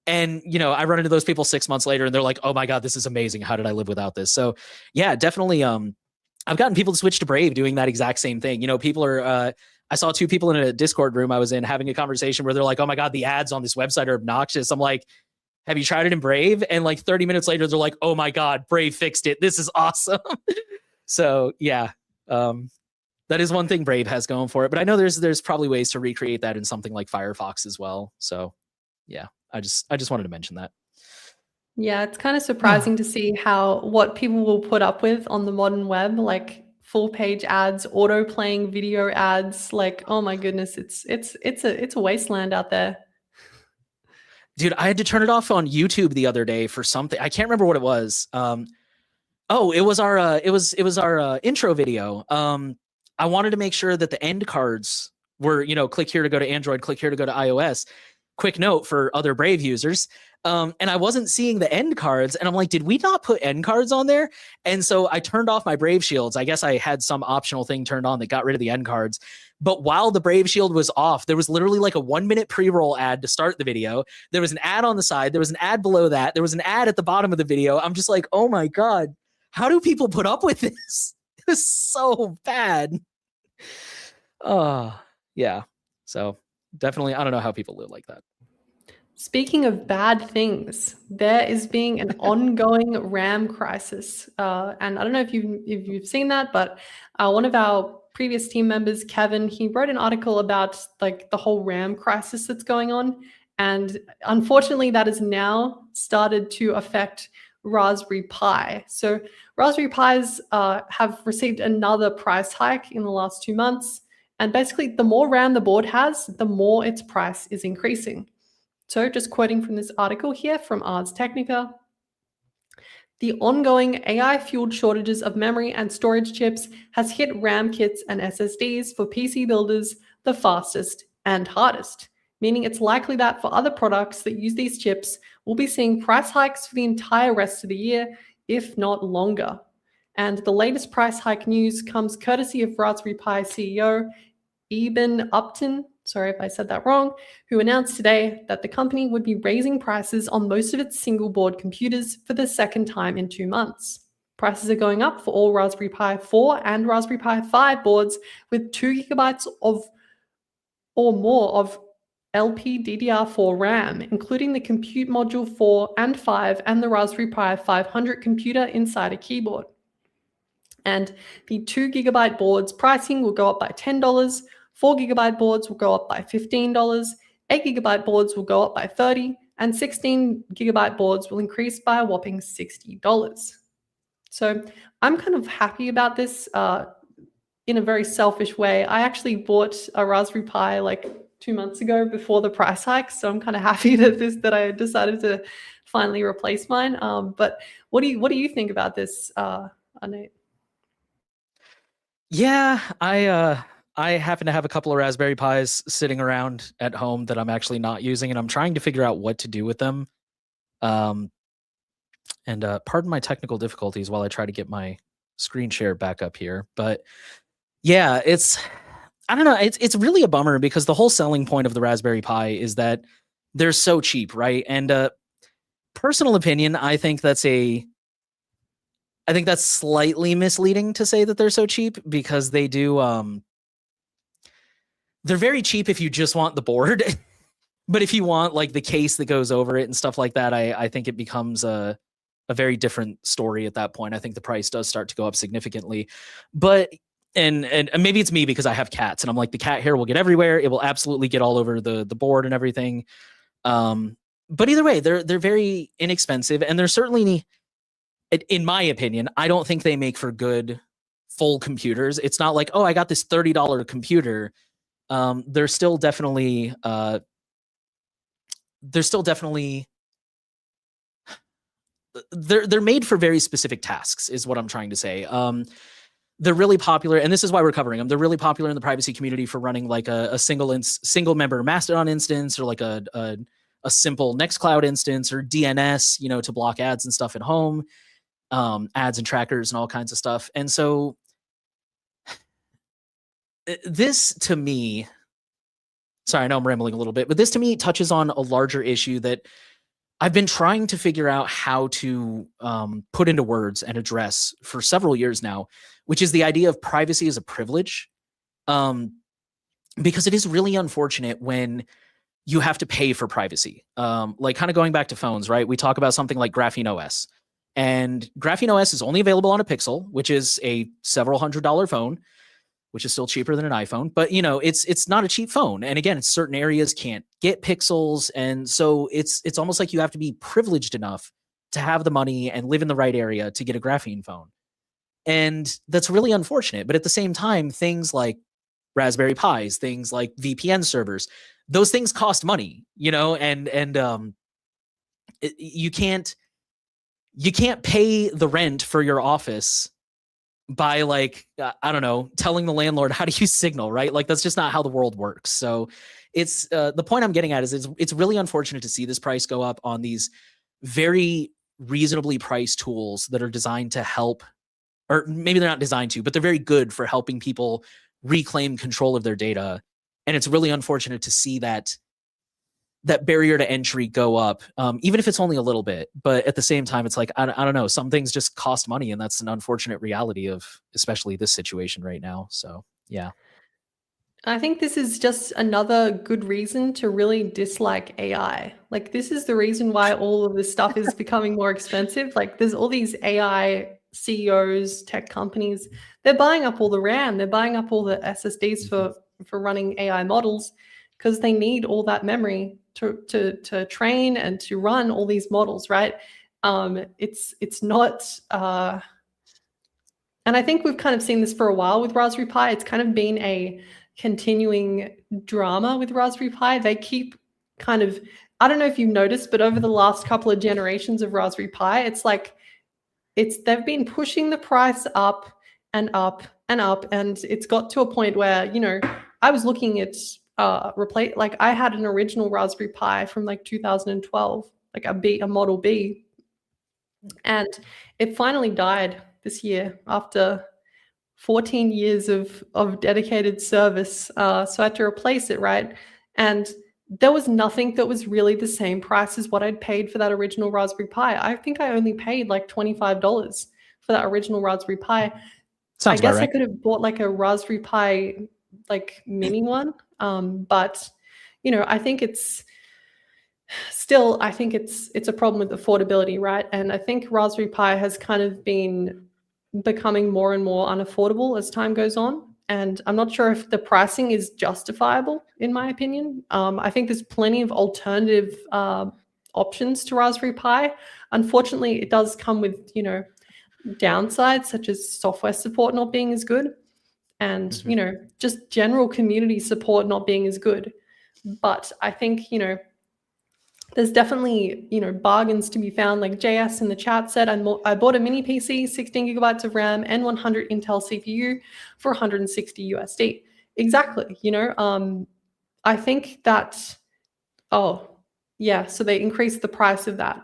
And, I run into those people 6 months later and they're like, oh my God, this is amazing. How did I live without this? So yeah, definitely. I've gotten people to switch to Brave doing that exact same thing. People are, I saw two people in a Discord room I was in having a conversation where they're like, oh my God, the ads on this website are obnoxious. I'm like, have you tried it in Brave? And like 30 minutes later, they're like, oh my God, Brave fixed it. This is awesome. So yeah, that is one thing Brave has going for it. But I know there's probably ways to recreate that in something like Firefox as well. So yeah, I just wanted to mention that. Yeah, it's kind of surprising to see what people will put up with on the modern web, like full page ads, auto playing video ads. Like, oh my goodness, it's a wasteland out there. Dude, I had to turn it off on YouTube the other day for something. I can't remember what it was. It was our intro video. I wanted to make sure that the end cards were, click here to go to Android, click here to go to iOS. Quick note for other Brave users. And I wasn't seeing the end cards. And I'm like, did we not put end cards on there? And so I turned off my Brave shields. I guess I had some optional thing turned on that got rid of the end cards. But while the Brave shield was off, there was literally like a 1-minute pre-roll ad to start the video. There was an ad on the side. There was an ad below that. There was an ad at the bottom of the video. I'm just like, oh my God, how do people put up with this? It was so bad. Yeah. So definitely, I don't know how people live like that. Speaking of bad things, there is being an ongoing RAM crisis, and I don't know if you've seen that, but one of our previous team members, Kevin, he wrote an article about like the whole RAM crisis that's going on, and unfortunately, that has now started to affect Raspberry Pi. So Raspberry Pis have received another price hike in the last 2 months, and basically, the more RAM the board has, the more its price is increasing. So just quoting from this article here from Ars Technica, the ongoing AI-fueled shortages of memory and storage chips has hit RAM kits and SSDs for PC builders the fastest and hardest, meaning it's likely that for other products that use these chips, we'll be seeing price hikes for the entire rest of the year, if not longer. And the latest price hike news comes courtesy of Raspberry Pi CEO Eben Upton, sorry if I said that wrong, who announced today that the company would be raising prices on most of its single board computers for the second time in 2 months. Prices are going up for all Raspberry Pi 4 and Raspberry Pi 5 boards with 2 gigabytes or more of LPDDR4 RAM, including the Compute Module 4 and 5 and the Raspberry Pi 500 computer inside a keyboard. And the 2 gigabyte boards pricing will go up by $10, 4 gigabyte boards will go up by $15, 8 gigabyte boards will go up by $30, and 16 gigabyte boards will increase by a whopping $60. So I'm kind of happy about this in a very selfish way. I actually bought a Raspberry Pi like 2 months ago before the price hike, so I'm kind of happy that I decided to finally replace mine. But what do you think about this, Nate? Yeah, I happen to have a couple of Raspberry Pis sitting around at home that I'm actually not using, and I'm trying to figure out what to do with them. And pardon my technical difficulties while I try to get my screen share back up here. But yeah, I don't know, it's really a bummer because the whole selling point of the Raspberry Pi is that they're so cheap, right? And personal opinion, I think that's slightly misleading to say that they're so cheap because they do they're very cheap if you just want the board. But if you want like the case that goes over it and stuff like that, I think it becomes a very different story at that point. I think the price does start to go up significantly. But and maybe it's me because I have cats and I'm like, the cat hair will get everywhere. It will absolutely get all over the board and everything. But either way, they're very inexpensive, and they're certainly in my opinion, I don't think they make for good full computers. It's not like, oh, I got this $30 computer. They're still definitely they're made for very specific tasks, is what I'm trying to say. They're really popular, and this is why we're covering them. They're really popular in the privacy community for running like a single member Mastodon instance, or like a simple Nextcloud instance, or DNS, to block ads and stuff at home, ads and trackers and all kinds of stuff. And so this, to me, sorry, I know I'm rambling a little bit, but this to me touches on a larger issue that I've been trying to figure out how to put into words and address for several years now, which is the idea of privacy as a privilege. Because it is really unfortunate when you have to pay for privacy. Like, kind of going back to phones, right? We talk about something like Graphene OS. And Graphene OS is only available on a Pixel, which is a several $100 phone, which is still cheaper than an iPhone. But it's not a cheap phone. And again, certain areas can't get Pixels, and so it's almost like you have to be privileged enough to have the money and live in the right area to get a Graphene phone. And that's really unfortunate. But at the same time, things like Raspberry Pis, things like VPN servers, those things cost money, and you can't pay the rent for your office by, like, I don't know, telling the landlord how to use Signal, right? Like, that's just not how the world works. So it's the point I'm getting at is it's really unfortunate to see this price go up on these very reasonably priced tools that are designed to help, or maybe they're not designed to, but they're very good for helping people reclaim control of their data. And it's really unfortunate to see that barrier to entry go up, even if it's only a little bit. But at the same time, it's like, I don't know, some things just cost money, and that's an unfortunate reality of especially this situation right now. So yeah. I think this is just another good reason to really dislike AI. Like, this is the reason why all of this stuff is becoming more expensive. Like, there's all these AI CEOs, tech companies, they're buying up all the RAM, they're buying up all the SSDs for running AI models, because they need all that memory to train and to run all these models, right? It's not and I think we've kind of seen this for a while with Raspberry Pi. It's kind of been a continuing drama with Raspberry Pi. They keep kind of, I don't know if you've noticed, but over the last couple of generations of Raspberry Pi, it's like they've been pushing the price up and up and up, and it's got to a point where, I was looking at like, I had an original Raspberry Pi from like 2012, like a Model B, and it finally died this year after 14 years of dedicated service. So I had to replace it, right? And there was nothing that was really the same price as what I'd paid for that original Raspberry Pi. I think I only paid like $25 for that original Raspberry Pi. Sounds I guess about right. I could have bought like a Raspberry Pi, like mini one. But I think it's still, I think it's a problem with affordability, right? And I think Raspberry Pi has kind of been becoming more and more unaffordable as time goes on. And I'm not sure if the pricing is justifiable, in my opinion. I think there's plenty of alternative options to Raspberry Pi. Unfortunately, it does come with, downsides, such as software support not being as good, and, just general community support not being as good. But I think, there's definitely, bargains to be found. Like JS in the chat said, I bought a mini PC, 16 gigabytes of RAM, and 100 Intel CPU for 160 USD. Exactly. I think that, oh yeah, so they increased the price of that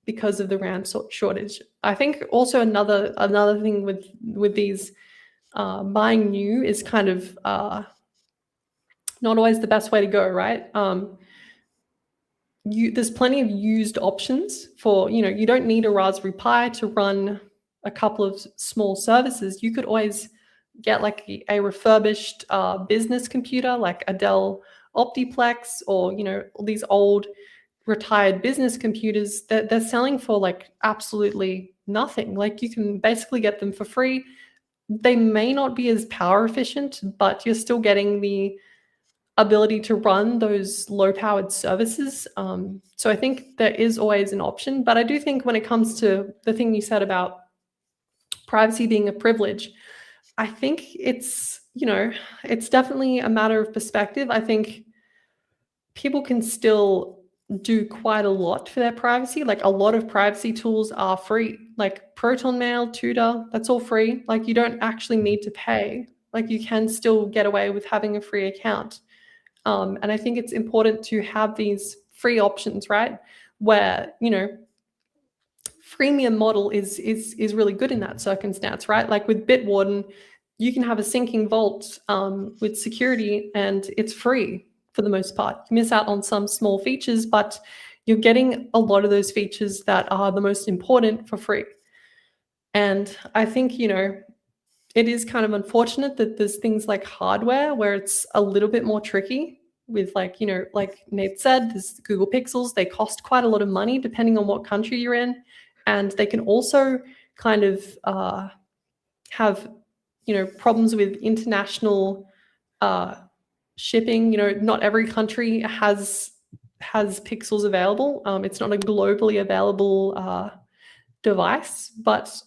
because of the RAM shortage. I think also another thing with these buying new is kind of not always the best way to go, right? There's plenty of used options for, you don't need a Raspberry Pi to run a couple of small services. You could always get like a refurbished business computer, like a Dell Optiplex, or, all these old retired business computers that they're selling for like absolutely nothing. Like, you can basically get them for free. They may not be as power efficient, but you're still getting the ability to run those low powered services. So I think there is always an option. But I do think when it comes to the thing you said about privacy being a privilege, I think it's, it's definitely a matter of perspective. I think people can still do quite a lot for their privacy. Like a lot of privacy tools are free, like Proton Mail, Tutor, that's all free. Like you don't actually need to pay. Like you can still get away with having a free account. And I think it's important to have these free options, right? Where, freemium model is really good in that circumstance, right? Like with Bitwarden, you can have a syncing vault with security and it's free for the most part. You miss out on some small features, but you're getting a lot of those features that are the most important for free. And I think, it is kind of unfortunate that there's things like hardware where it's a little bit more tricky with like Nate said, there's Google Pixels, they cost quite a lot of money depending on what country you're in. And they can also kind of have, problems with international shipping. Not every country has Pixels available. It's not a globally available device, but,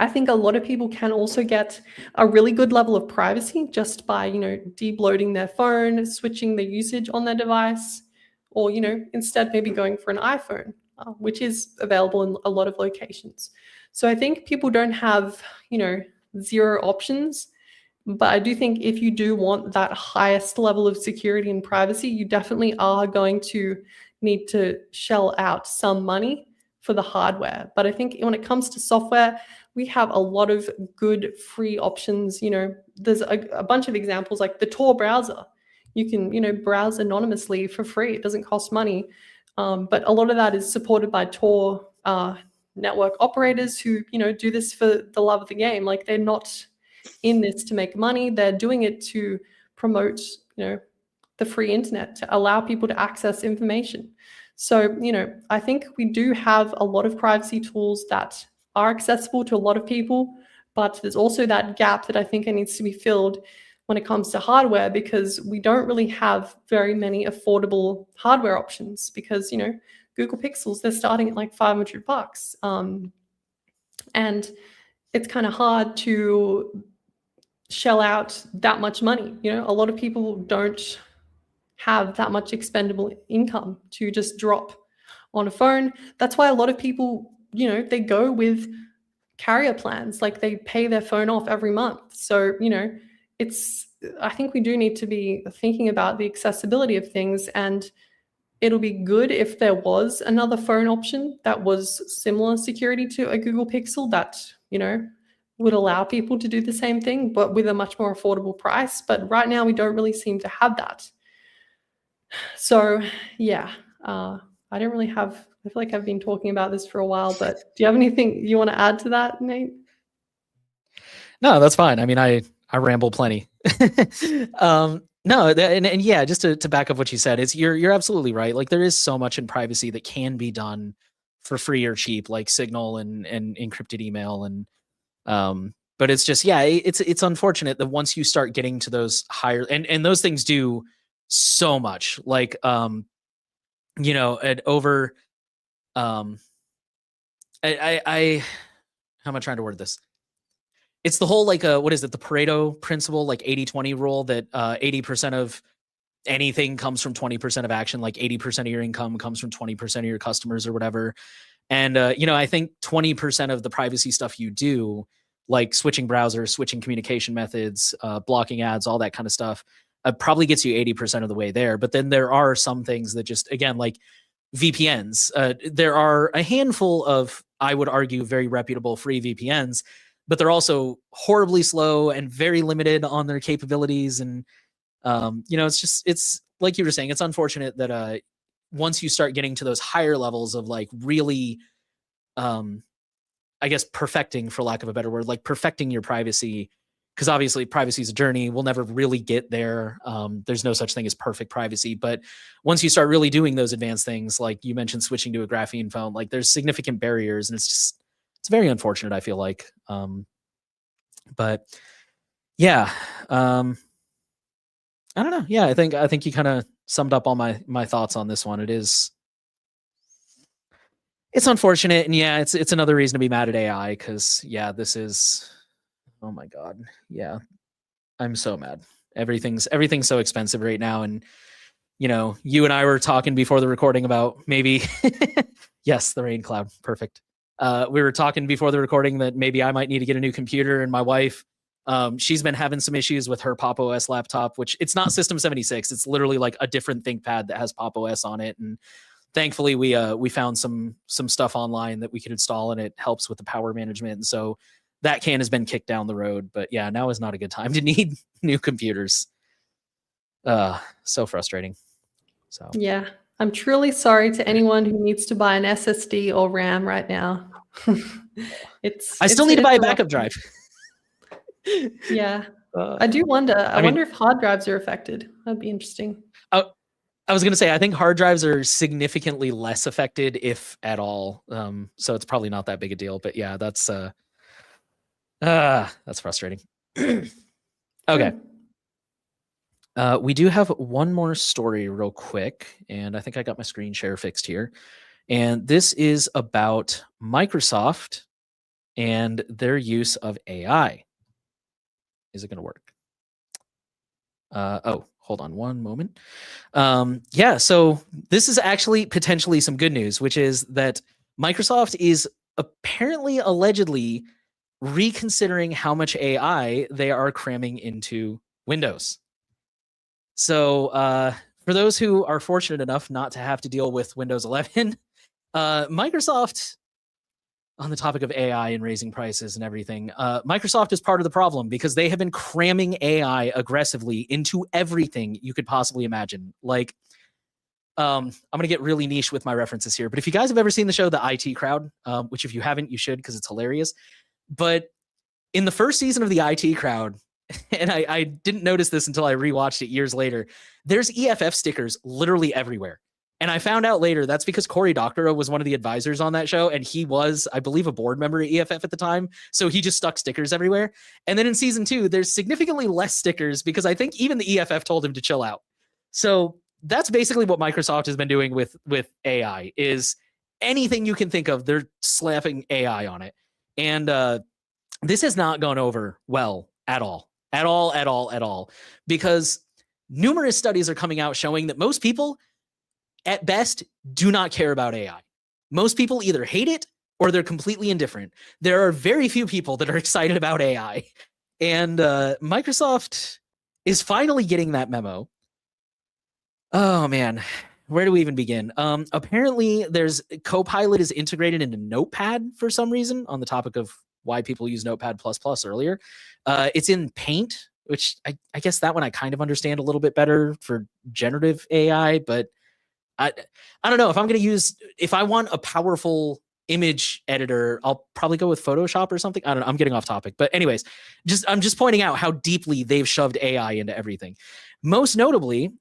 I think a lot of people can also get a really good level of privacy just by, debloating their phone, switching the usage on their device, or, instead maybe going for an iPhone, which is available in a lot of locations. So I think people don't have, zero options. But I do think if you do want that highest level of security and privacy, you definitely are going to need to shell out some money for the hardware. But I think when it comes to software, we have a lot of good free options. There's a bunch of examples like the Tor browser. You can, browse anonymously for free. It doesn't cost money. But a lot of that is supported by Tor network operators who, do this for the love of the game. Like they're not in this to make money. They're doing it to promote, the free internet, to allow people to access information. So, I think we do have a lot of privacy tools that are accessible to a lot of people, but there's also that gap that I think it needs to be filled when it comes to hardware, because we don't really have very many affordable hardware options because, Google Pixels, they're starting at like $500. And it's kind of hard to shell out that much money. A lot of people don't have that much expendable income to just drop on a phone. That's why a lot of people, they go with carrier plans, like they pay their phone off every month. So, I think we do need to be thinking about the accessibility of things, and it'll be good if there was another phone option that was similar security to a Google Pixel that, would allow people to do the same thing, but with a much more affordable price. But right now we don't really seem to have that. So yeah, I don't really have, I feel like I've been talking about this for a while, but do you have anything you want to add to that, Nate? No, that's fine. I mean, I ramble plenty. No, and yeah, just to back up what you said, you're absolutely right. Like there is so much in privacy that can be done for free or cheap, like Signal and encrypted email but it's just, yeah, it's unfortunate that once you start getting to those higher and those things do so much, like at over I how am I trying to word this? It's the whole like what is it, the Pareto principle, like 80-20 rule, that 80% of anything comes from 20% of action, like 80% of your income comes from 20% of your customers or whatever. And I think 20% of the privacy stuff you do, like switching browsers, switching communication methods, blocking ads, all that kind of stuff, probably gets you 80% of the way there. But then there are some things that just, again, like VPNs. There are a handful of, I would argue, very reputable free VPNs, but they're also horribly slow and very limited on their capabilities. And it's like you were saying, it's unfortunate that once you start getting to those higher levels of like really, I guess perfecting, for lack of a better word, like perfecting your privacy, because obviously privacy is a journey. We'll never really get there. There's no such thing as perfect privacy. But once you start really doing those advanced things, like you mentioned, switching to a graphene phone, like there's significant barriers, and it's very unfortunate, I feel like. But yeah. I don't know. Yeah, I think you kind of summed up all my thoughts on this one. It's unfortunate, and yeah, it's another reason to be mad at AI because yeah, this is, oh my god, yeah, I'm so mad. Everything's so expensive right now, and you and I were talking before the recording about maybe yes, the rain cloud, perfect. We were talking before the recording that maybe I might need to get a new computer, and my wife, she's been having some issues with her Pop OS laptop, which it's not System 76. It's literally like a different ThinkPad that has Pop OS on it. And thankfully we found some stuff online that we could install, and it helps with the power management. And so that can has been kicked down the road. But yeah, now is not a good time to need new computers. So frustrating. So Yeah. I'm truly sorry to anyone who needs to buy an SSD or RAM right now. I still need to buy a rough backup one. drive. Yeah. I do wonder. I wonder if hard drives are affected. That'd be interesting. I was going to say, I think hard drives are significantly less affected, if at all. So it's probably not that big a deal. But yeah, that's frustrating. Okay. We do have one more story real quick, and I think I got my screen share fixed here. And this is about Microsoft and their use of AI. Is it going to work? Hold on one moment. Yeah, so this is actually potentially some good news, which is that Microsoft is apparently allegedly reconsidering how much AI they are cramming into Windows. So for those who are fortunate enough not to have to deal with Windows 11, Microsoft, on the topic of AI and raising prices and everything, Microsoft is part of the problem because they have been cramming AI aggressively into everything you could possibly imagine. Like, I'm going to get really niche with my references here, but if you guys have ever seen the show The IT Crowd, which if you haven't, you should because it's hilarious. But in the first season of The IT Crowd, and I didn't notice this until I rewatched it years later, there's EFF stickers literally everywhere. And I found out later that's because Cory Doctorow was one of the advisors on that show, and he was, I believe, a board member at EFF at the time. So he just stuck stickers everywhere. And then in season 2, there's significantly less stickers because I think even the EFF told him to chill out. So that's basically what Microsoft has been doing with AI is anything you can think of, they're slapping AI on it. And this has not gone over well at all, because numerous studies are coming out showing that most people, at best, do not care about AI. Most people either hate it or they're completely indifferent. There are very few people that are excited about AI. And Microsoft is finally getting that memo. Oh, man. Where do we even begin? Apparently, there's Copilot is integrated into Notepad for some reason, on the topic of why people use Notepad++ earlier. It's in Paint, which I guess that one I kind of understand a little bit better for generative AI, but I don't know if I want a powerful image editor, I'll probably go with Photoshop or something. I don't know. I'm getting off topic, but anyways, I'm just pointing out how deeply they've shoved AI into everything. Most notably,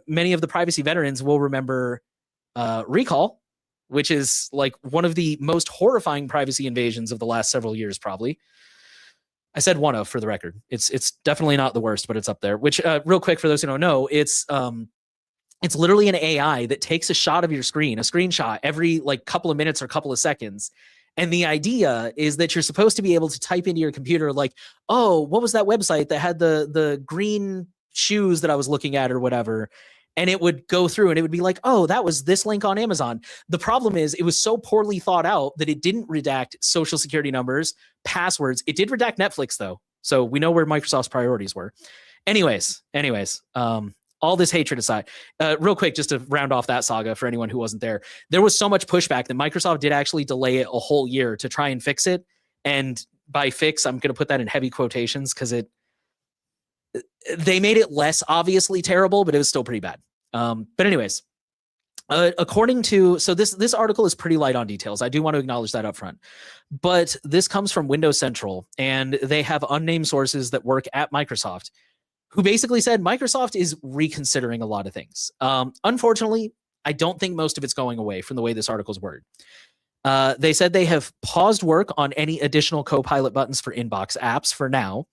many of the privacy veterans will remember Recall, which is like one of the most horrifying privacy invasions of the last several years, probably. I said one of, for the record. It's definitely not the worst, but it's up there. Which, real quick, for those who don't know, it's literally an AI that takes a shot of your screen, a screenshot, every like couple of minutes or couple of seconds. And the idea is that you're supposed to be able to type into your computer like, oh, what was that website that had the green shoes that I was looking at or whatever? And it would go through and it would be like, oh, that was this link on Amazon. The problem is it was so poorly thought out that it didn't redact social security numbers, passwords. It did redact Netflix, though. So we know where Microsoft's priorities were. Anyways, all this hatred aside, real quick, just to round off that saga for anyone who wasn't there, there was so much pushback that Microsoft did actually delay it a whole year to try and fix it. And by fix, I'm going to put that in heavy quotations because they made it less obviously terrible, but it was still pretty bad. But anyways, according to, so this article is pretty light on details. I do want to acknowledge that up front, but this comes from Windows Central, and they have unnamed sources that work at Microsoft who basically said Microsoft is reconsidering a lot of things. Unfortunately, I don't think most of it's going away from the way this article's worded. They said they have paused work on any additional Copilot buttons for inbox apps for now.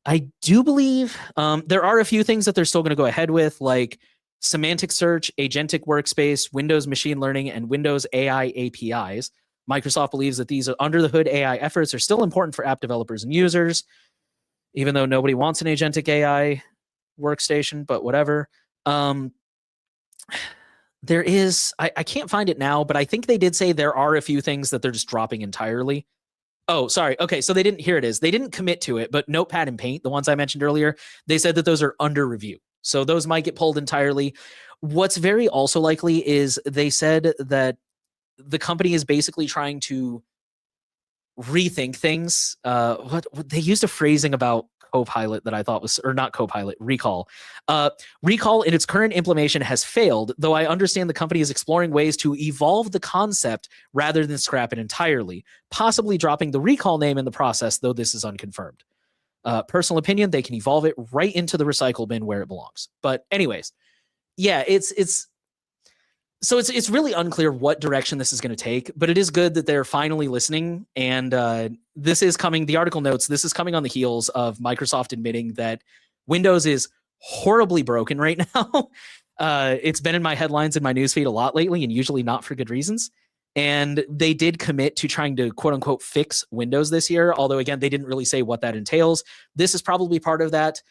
I do believe there are a few things that they're still going to go ahead with, like semantic search, agentic workspace, Windows machine learning, and Windows AI APIs. Microsoft believes that these under the hood AI efforts are still important for app developers and users, even though nobody wants an agentic AI workstation, but whatever. There is, I can't find it now, but I think they did say there are a few things that they're just dropping entirely. Oh, sorry. Okay, so they didn't. Here it is. They didn't commit to it, but Notepad and Paint, the ones I mentioned earlier, they said that those are under review. So those might get pulled entirely. What's very also likely is they said that the company is basically trying to rethink things. What they used a phrasing about Copilot that I thought was, or not Copilot, Recall. Recall in its current implementation has failed, though I understand the company is exploring ways to evolve the concept rather than scrap it entirely, possibly dropping the Recall name in the process, though this is unconfirmed. Personal opinion, they can evolve it right into the recycle bin where it belongs. But anyways, yeah, it's really unclear what direction this is going to take, but it is good that they're finally listening. And this is coming, the article notes, this is coming on the heels of Microsoft admitting that Windows is horribly broken right now. It's been in my headlines in my newsfeed a lot lately, and usually not for good reasons. And they did commit to trying to quote unquote fix Windows this year. Although again, they didn't really say what that entails. This is probably part of that.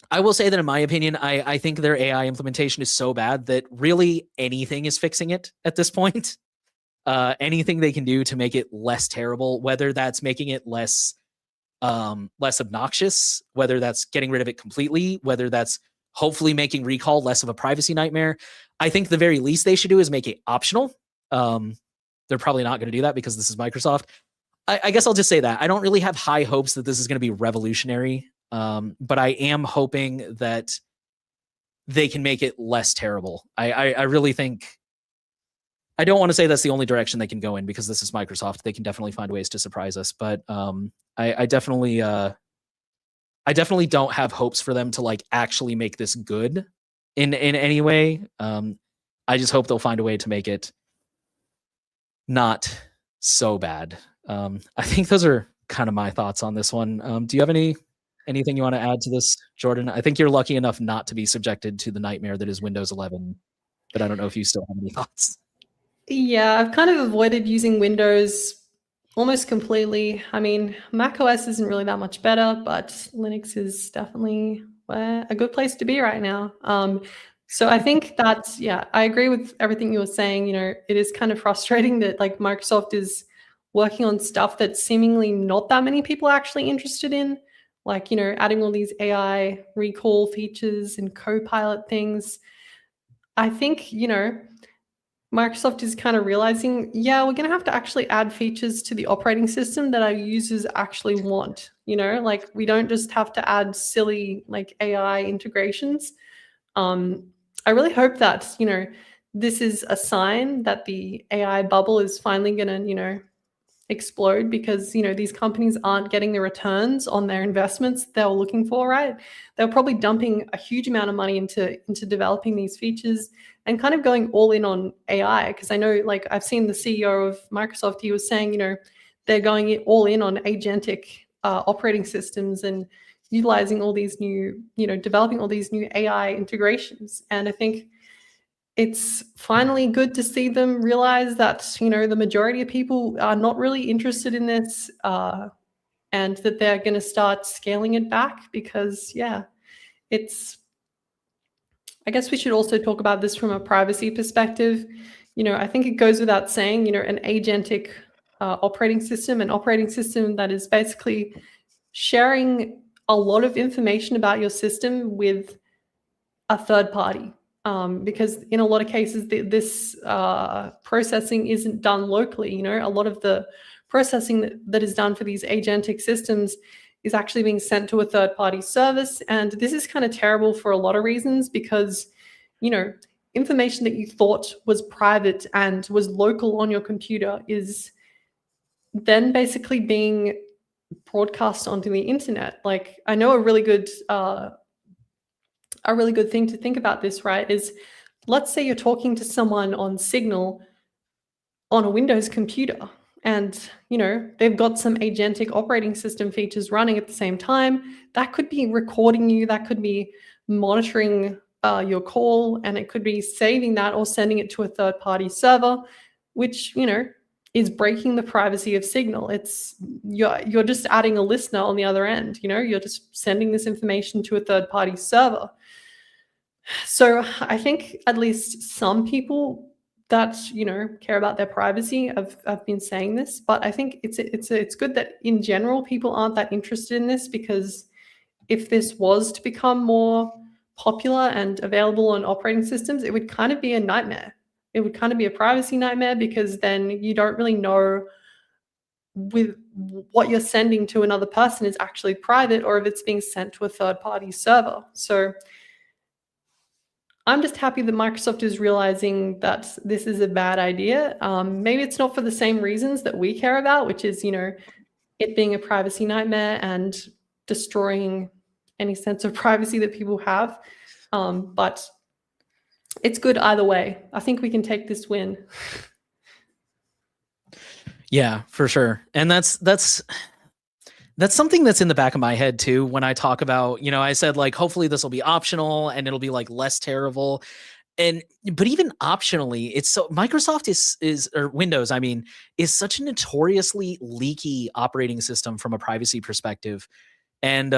I will say that in my opinion, I think their AI implementation is so bad that really anything is fixing it at this point. Anything they can do to make it less terrible, whether that's making it less obnoxious, whether that's getting rid of it completely, whether that's hopefully making Recall less of a privacy nightmare. I think the very least they should do is make it optional. They're probably not going to do that because this is Microsoft. I guess I'll just say that. I don't really have high hopes that this is going to be revolutionary. But I am hoping that they can make it less terrible. I really think, I don't want to say that's the only direction they can go in because this is Microsoft. They can definitely find ways to surprise us, but I definitely don't have hopes for them to like actually make this good in any way. I just hope they'll find a way to make it not so bad. I think those are kind of my thoughts on this one. Do you have anything you want to add to this, Jordan? I think you're lucky enough not to be subjected to the nightmare that is Windows 11, but I don't know if you still have any thoughts. Yeah, I've kind of avoided using Windows almost completely. I mean, Mac OS isn't really that much better, but Linux is definitely a good place to be right now. So I think that's, yeah, I agree with everything you were saying. You know, it is kind of frustrating that like Microsoft is working on stuff that seemingly not that many people are actually interested in. Like, you know, adding all these AI recall features and Copilot things. I think, you know, Microsoft is kind of realizing, yeah, we're going to have to actually add features to the operating system that our users actually want. You know, like we don't just have to add silly like AI integrations. I really hope that, you know, this is a sign that the AI bubble is finally going to, you know, explode because, you know, these companies aren't getting the returns on their investments they were looking for, right? They're probably dumping a huge amount of money into developing these features and kind of going all in on AI. Because I know, like, I've seen the CEO of Microsoft, he was saying, you know, they're going all in on agentic operating systems and utilizing all these new, you know, developing all these new AI integrations. And I think it's finally good to see them realize that, you know, the majority of people are not really interested in this and that they're going to start scaling it back because, yeah, it's, I guess we should also talk about this from a privacy perspective. You know, I think it goes without saying, you know, an agentic operating system, an operating system that is basically sharing a lot of information about your system with a third party. Because in a lot of cases, this processing isn't done locally. You know, a lot of the processing that is done for these agentic systems is actually being sent to a third-party service. And this is kind of terrible for a lot of reasons because, you know, information that you thought was private and was local on your computer is then basically being broadcast onto the internet. Like, I know a really good thing to think about this, right, is let's say you're talking to someone on Signal on a Windows computer. and they've got some agentic operating system features running at the same time, that could be recording you, that could be monitoring your call, and it could be saving that or sending it to a third-party server, which is breaking the privacy of Signal. It's you're just adding a listener on the other end. You're just sending this information to a third-party server. So I think at least some people that care about their privacy have been saying this, but I think it's good that in general people aren't that interested in this, because if this was to become more popular and available on operating systems, it would kind of be a nightmare. It would kind of be a privacy nightmare, because then you don't really know with what you're sending to another person is actually private, or if it's being sent to a third-party server. So I'm just happy that Microsoft is realizing that this is a bad idea. Maybe it's not for the same reasons that we care about, which is, it being a privacy nightmare and destroying any sense of privacy that people have. But it's good either way. I think we can take this win. Yeah, for sure. And that's something that's in the back of my head too when I talk about, I said like hopefully this will be optional and it'll be like less terrible. But even optionally, it's so Microsoft is or Windows, I mean, is such a notoriously leaky operating system from a privacy perspective. And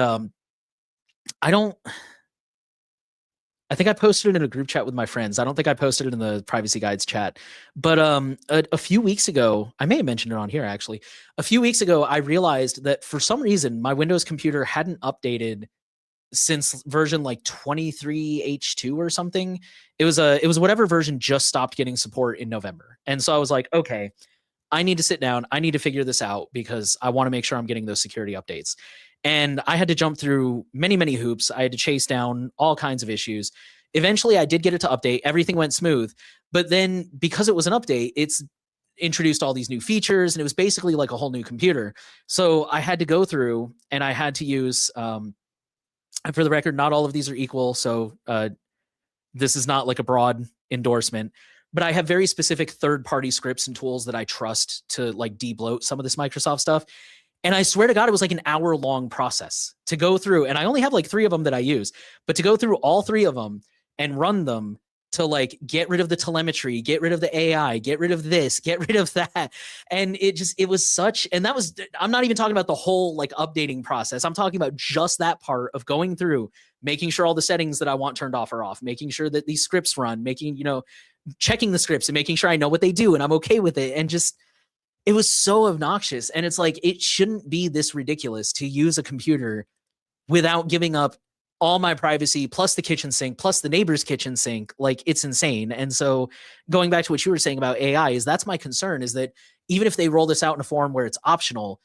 I think I posted it in a group chat with my friends. I don't think I posted it in the privacy guides chat, but a few weeks ago, I may have mentioned it on here actually. A few weeks ago, I realized that for some reason my Windows computer hadn't updated since version like 23H2 or something. It was whatever version just stopped getting support in November. And so I was like, okay, I need to sit down. I need to figure this out because I want to make sure I'm getting those security updates. And I had to jump through many, many hoops. I had to chase down all kinds of issues. Eventually, I did get it to update. Everything went smooth. But then because it was an update, it's introduced all these new features, and it was basically like a whole new computer. So I had to go through and I had to use, and for the record, not all of these are equal. So this is not like a broad endorsement, but I have very specific third-party scripts and tools that I trust to like de-bloat some of this Microsoft stuff. And I swear to God, it was like an hour-long process to go through. And I only have like 3 of them that I use, but to go through all 3 of them and run them to like get rid of the telemetry, get rid of the AI, get rid of this, get rid of that. And it was such, and that was, I'm not even talking about the whole like updating process. I'm talking about just that part of going through, making sure all the settings that I want turned off are off, making sure that these scripts run, checking the scripts and making sure I know what they do and I'm okay with it. And just, it was so obnoxious. And it's like, it shouldn't be this ridiculous to use a computer without giving up all my privacy, plus the kitchen sink, plus the neighbor's kitchen sink. Like, it's insane. And so going back to what you were saying about AI, that's my concern, is that even if they roll this out in a form where it's optional,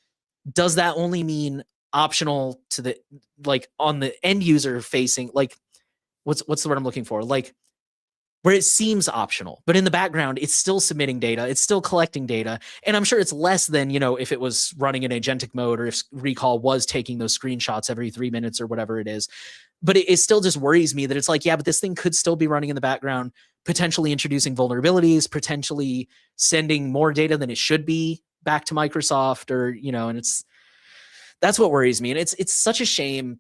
does that only mean optional to the, like on the end user facing, like what's the word I'm looking for? Like, where it seems optional, but in the background, it's still submitting data. It's still collecting data. And I'm sure it's less than, if it was running in agentic mode, or if Recall was taking those screenshots every 3 minutes or whatever it is. But it still just worries me that it's like, yeah, but this thing could still be running in the background, potentially introducing vulnerabilities, potentially sending more data than it should be back to Microsoft, or, and that's what worries me. And it's such a shame.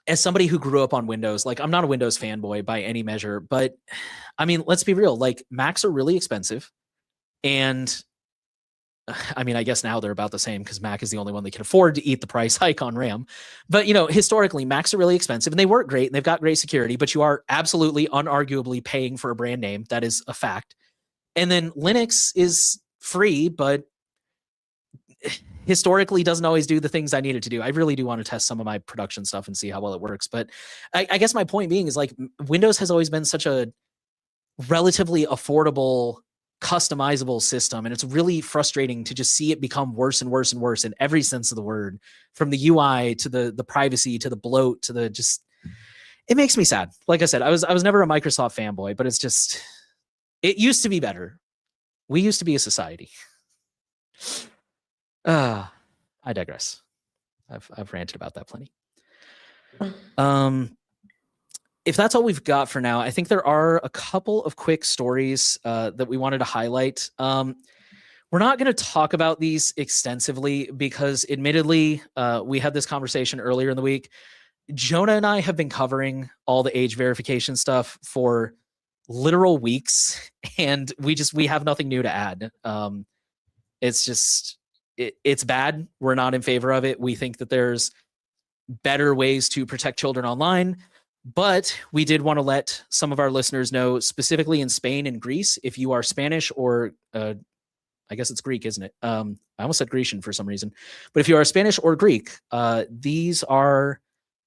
As somebody who grew up on Windows, like, I'm not a Windows fanboy by any measure, but I mean, let's be real, like Macs are really expensive. And I mean, I guess now they're about the same because Mac is the only one that can afford to eat the price hike on RAM. But, historically, Macs are really expensive and they work great and they've got great security, but you are absolutely unarguably paying for a brand name. That is a fact. And then Linux is free, but historically doesn't always do the things I need it to do. I really do want to test some of my production stuff and see how well it works. But I guess my point being is, like, Windows has always been such a relatively affordable, customizable system. And it's really frustrating to just see it become worse and worse and worse in every sense of the word, from the UI to the privacy, to the bloat, to the just, it makes me sad. Like I said, I was never a Microsoft fanboy, but it's just, it used to be better. We used to be a society. I digress. I've ranted about that plenty. If that's all we've got for now, I think there are a couple of quick stories that we wanted to highlight. We're not going to talk about these extensively because, admittedly, we had this conversation earlier in the week. Jonah and I have been covering all the age verification stuff for literal weeks, and we have nothing new to add. It's just it's bad. We're not in favor of it. We think that there's better ways to protect children online, but we did want to let some of our listeners know, specifically in Spain and Greece, if you are Spanish or I guess it's Greek, isn't it? I almost said Grecian for some reason. But if you are Spanish or Greek, these are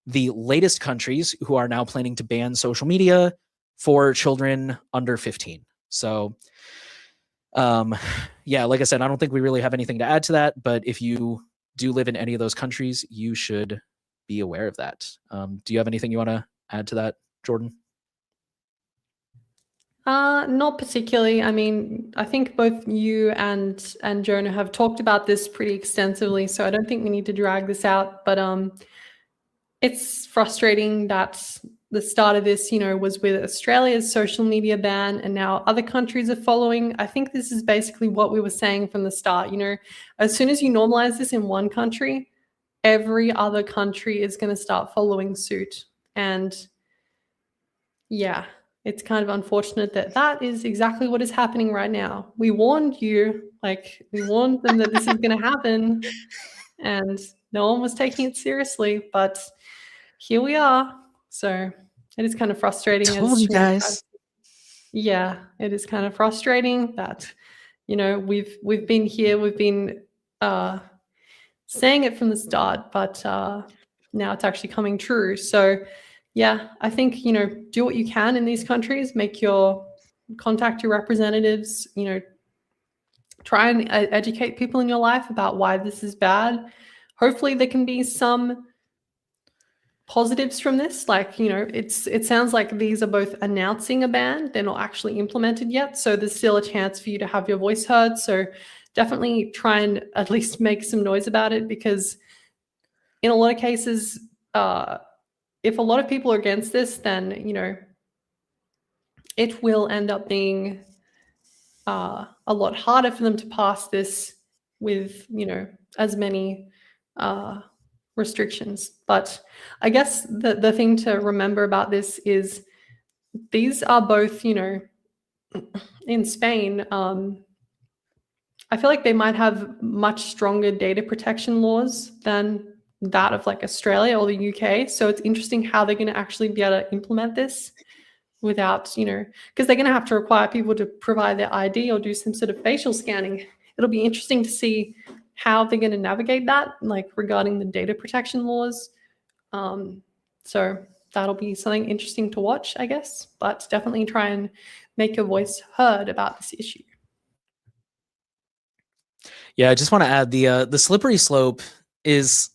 the latest countries who are now planning to ban social media for children under 15. So, yeah, like I said, I don't think we really have anything to add to that. But if you do live in any of those countries, you should be aware of that. Do you have anything you want to add to that, Jordan? Not particularly. I mean, I think both you and Jonah have talked about this pretty extensively, so I don't think we need to drag this out. But it's frustrating that the start of this, was with Australia's social media ban, and now other countries are following. I think this is basically what we were saying from the start. As soon as you normalize this in one country, every other country is going to start following suit. And yeah, it's kind of unfortunate that that is exactly what is happening right now. We warned you, we warned them that this is going to happen, and no one was taking it seriously, but here we are. So it is kind of frustrating. Told you guys. Yeah, it is kind of frustrating that, we've been here, we've been saying it from the start, but now it's actually coming true. So yeah, I think, do what you can in these countries, contact your representatives, try and educate people in your life about why this is bad. Hopefully there can be some positives from this. It sounds like these are both announcing a ban. They're not actually implemented yet. So there's still a chance for you to have your voice heard. So definitely try and at least make some noise about it, because in a lot of cases, if a lot of people are against this, then, it will end up being a lot harder for them to pass this with, as many restrictions. But I guess the thing to remember about this is these are both, in Spain, I feel like they might have much stronger data protection laws than that of Australia or the UK. So it's interesting how they're going to actually be able to implement this without, because they're going to have to require people to provide their ID or do some sort of facial scanning. It'll be interesting to see how they're going to navigate that, regarding the data protection laws. So that'll be something interesting to watch, I guess, but definitely try and make your voice heard about this issue. Yeah, I just want to add the slippery slope is,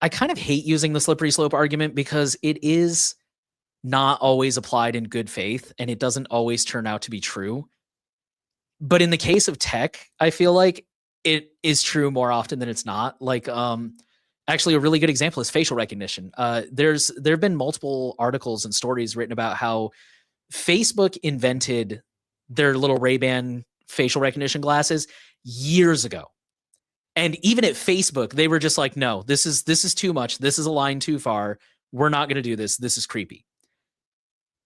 I kind of hate using the slippery slope argument because it is not always applied in good faith and it doesn't always turn out to be true. But in the case of tech, I feel like it is true more often than it's not. Actually, a really good example is facial recognition. There have been multiple articles and stories written about how Facebook invented their little Ray-Ban facial recognition glasses years ago. And even at Facebook, they were just like, no, this is too much. This is a line too far. We're not going to do this. This is creepy.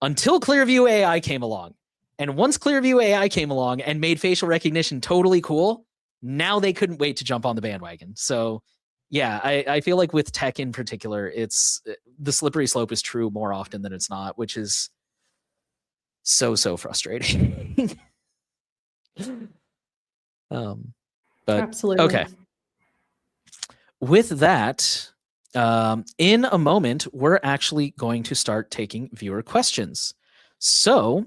Until Clearview AI came along. And once Clearview AI came along and made facial recognition totally cool, now they couldn't wait to jump on the bandwagon. So yeah, I feel like with tech in particular, it's the slippery slope is true more often than it's not, which is so frustrating. But absolutely. Okay. With that, in a moment, we're actually going to start taking viewer questions. So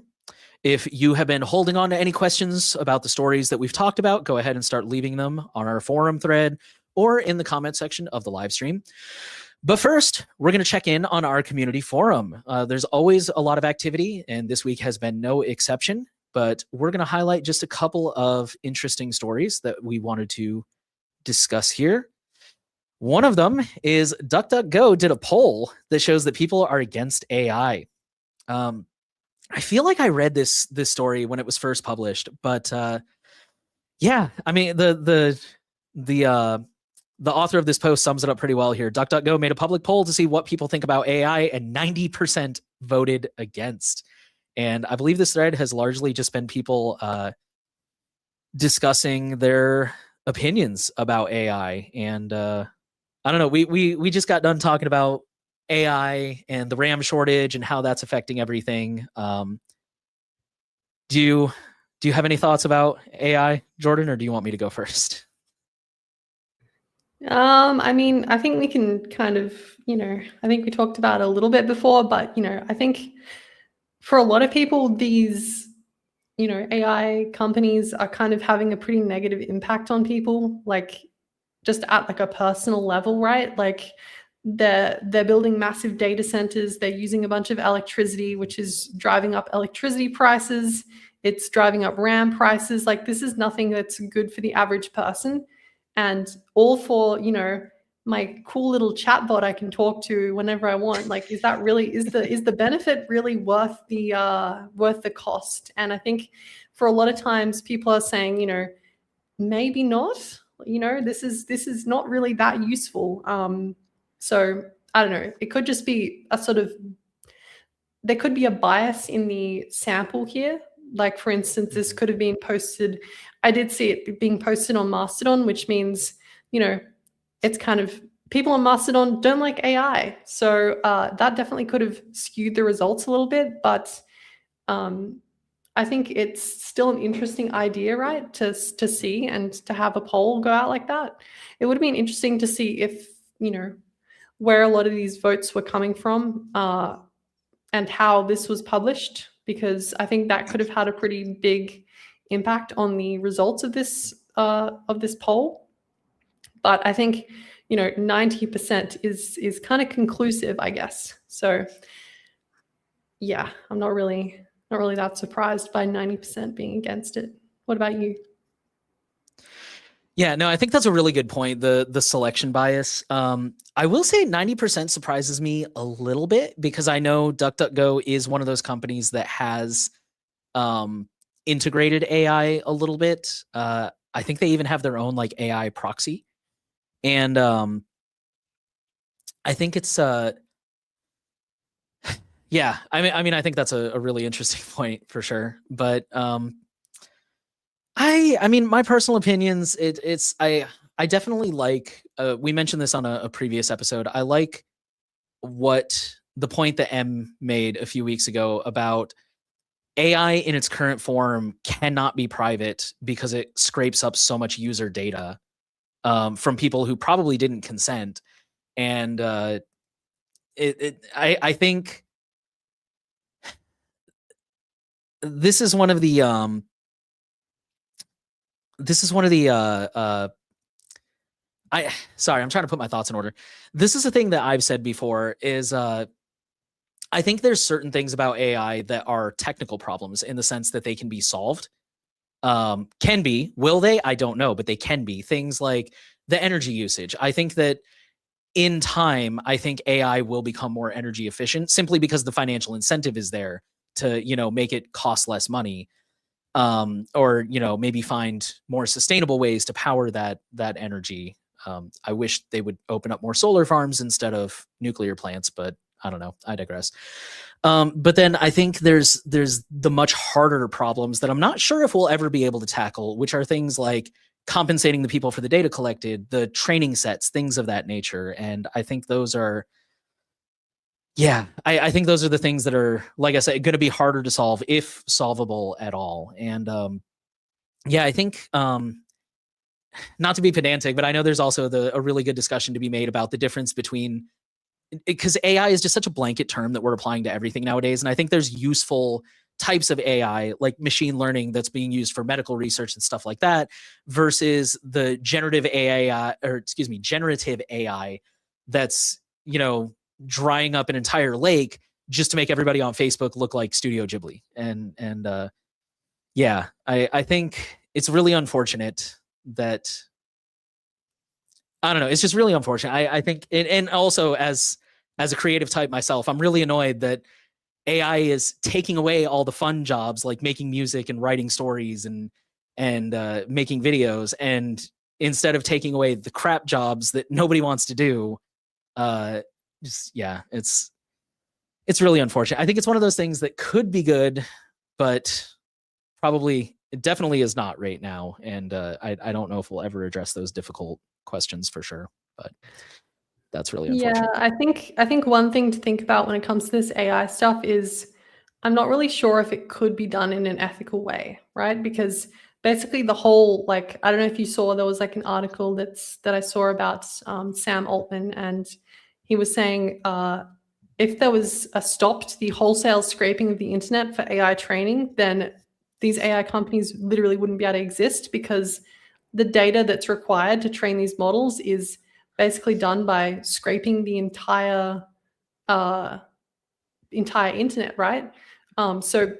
if you have been holding on to any questions about the stories that we've talked about, go ahead and start leaving them on our forum thread or in the comment section of the live stream. But first, we're going to check in on our community forum. There's always a lot of activity, and this week has been no exception. But we're going to highlight just a couple of interesting stories that we wanted to discuss here. One of them is DuckDuckGo did a poll that shows that people are against AI. I feel like I read this story when it was first published, but Yeah, I mean the author of this post sums it up pretty well here. DuckDuckGo made a public poll to see what people think about AI, and 90% voted against. And I believe this thread has largely just been people discussing their opinions about AI. And I don't know, we just got done talking about AI and the RAM shortage and how that's affecting everything. Do you have any thoughts about AI, Jordan, or do you want me to go first? I mean, I think we can kind of, I think we talked about it a little bit before, but, I think for a lot of people, these, AI companies are kind of having a pretty negative impact on people, like just at like a personal level, right? Like they're building massive data centers, they're using a bunch of electricity, which is driving up electricity prices, it's driving up RAM prices. Like this is nothing that's good for the average person. And all for, my cool little chatbot I can talk to whenever I want. Like, is the benefit really worth the cost? And I think for a lot of times people are saying, maybe not. This is not really that useful. So I don't know. It could just be there could be a bias in the sample here. Like for instance, this could have been posted. I did see it being posted on Mastodon, which means, it's kind of people on Mastodon don't like AI. So that definitely could have skewed the results a little bit, but I think it's still an interesting idea, right? To see and to have a poll go out like that. It would have been interesting to see if, where a lot of these votes were coming from and how this was published, because I think that could have had a pretty big impact on the results of this poll. But I think, 90% is kind of conclusive, I guess. So yeah, I'm not really that surprised by 90% being against it. What about you? Yeah, no, I think that's a really good point. The selection bias. I will say 90% surprises me a little bit because I know DuckDuckGo is one of those companies that has integrated AI a little bit. I think they even have their own like AI proxy, and I think it's yeah. I mean, I think that's a really interesting point for sure. But I mean, my personal opinions. I definitely like. We mentioned this on a previous episode. I like what the point that M made a few weeks ago about AI in its current form cannot be private because it scrapes up so much user data from people who probably didn't consent, and I think this is one of the this is one of the sorry, I'm trying to put my thoughts in order. This is a thing that I've said before is I think there's certain things about AI that are technical problems in the sense that they can be solved. Can be, will they? I don't know, but they can be. Things like the energy usage. I think that in time, I think AI will become more energy efficient simply because the financial incentive is there to, make it cost less money. Or maybe find more sustainable ways to power that energy. I wish they would open up more solar farms instead of nuclear plants, but I don't know. I digress. But then I think there's the much harder problems that I'm not sure if we'll ever be able to tackle, which are things like compensating the people for the data collected, the training sets, things of that nature. And I think those are, yeah, I think those are the things that are, like I said, going to be harder to solve if solvable at all. And yeah, I think not to be pedantic, but I know there's also a really good discussion to be made about the difference between, because AI is just such a blanket term that we're applying to everything nowadays. And I think there's useful types of AI, like machine learning, that's being used for medical research and stuff like that, versus the generative AI that's, drying up an entire lake just to make everybody on Facebook look like Studio Ghibli. And yeah, I think it's really unfortunate that, I don't know. It's just really unfortunate. I think, and also as a creative type myself, I'm really annoyed that AI is taking away all the fun jobs like making music and writing stories and and making videos, and instead of taking away the crap jobs that nobody wants to do, it's really unfortunate. I think it's one of those things that could be good, but probably it definitely is not right now. And I don't know if we'll ever address those difficult questions for sure, but that's really unfortunate. Yeah, I think one thing to think about when it comes to this AI stuff is I'm not really sure if it could be done in an ethical way, right? Because basically the whole, like, I don't know if you saw, there was like an article that I saw about Sam Altman, and he was saying if there was a stop to the wholesale scraping of the internet for AI training, then these AI companies literally wouldn't be able to exist, because the data that's required to train these models is basically done by scraping the entire internet, right? So,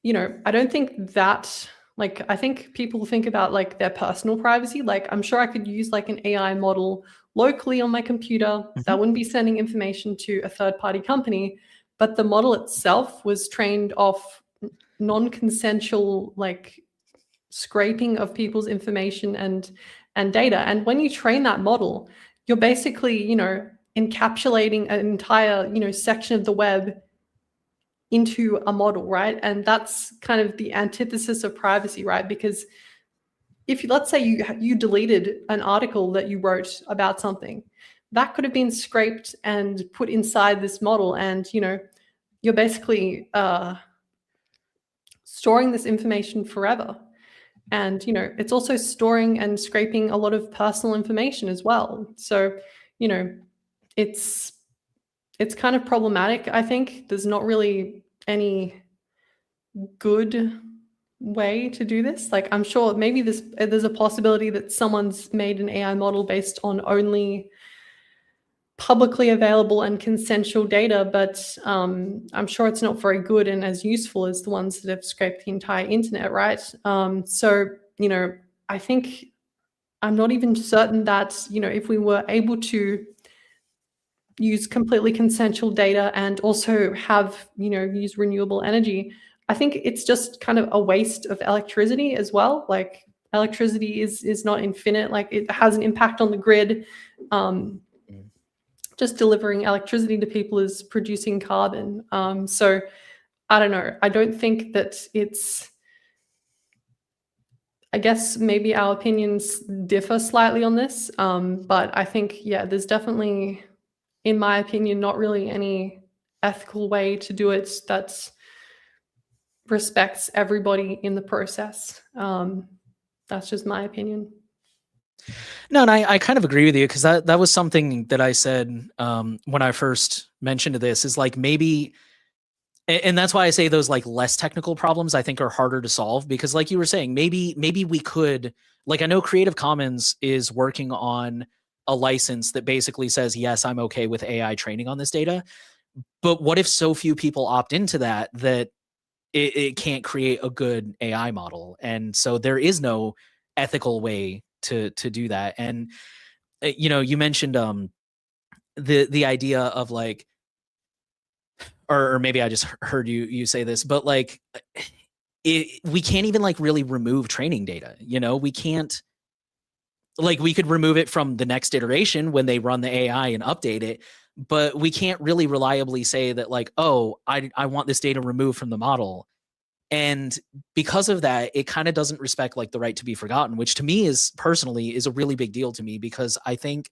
you know, I don't think that, like, I think people think about like their personal privacy. Like, I'm sure I could use like an AI model locally on my computer that wouldn't be sending information to a third-party company, but the model itself was trained off non-consensual, like, scraping of people's information and data. And when you train that model, you're basically, you know, encapsulating an entire, you know, section of the web into a model, right? And that's kind of the antithesis of privacy, right? Because if you, let's say you deleted an article that you wrote about something, that could have been scraped and put inside this model, and, you know, you're basically storing this information forever. And, you know, it's also storing and scraping a lot of personal information as well. So, you know, it's kind of problematic. I think there's not really any good way to do this. Like, I'm sure maybe there's a possibility that someone's made an AI model based on only publicly available and consensual data, but I'm sure it's not very good and as useful as the ones that have scraped the entire internet, right? So, you know, I think I'm not even certain that, you know, if we were able to use completely consensual data and also have, you know, use renewable energy, I think it's just kind of a waste of electricity as well. Like, electricity is not infinite. Like, it has an impact on the grid. Just delivering electricity to people is producing carbon. So I don't know. I don't think that it's, I guess maybe our opinions differ slightly on this. But I think, yeah, there's definitely, in my opinion, not really any ethical way to do it that respects everybody in the process. That's just my opinion. No, and I kind of agree with you, because that was something that I said when I first mentioned this, is like, maybe, and that's why I say those like less technical problems I think are harder to solve, because like you were saying, maybe we could, like, I know Creative Commons is working on a license that basically says, yes, I'm okay with AI training on this data. But what if so few people opt into that it can't create a good AI model? And so there is no ethical way to do that. And you know, you mentioned the idea of like, or maybe I just heard you say this, but like, we can't even like really remove training data. You know, we can't, like, we could remove it from the next iteration when they run the AI and update it, but we can't really reliably say that, like, oh, I want this data removed from the model. And because of that, it kind of doesn't respect like the right to be forgotten, which to me is personally is a really big deal to me, because I think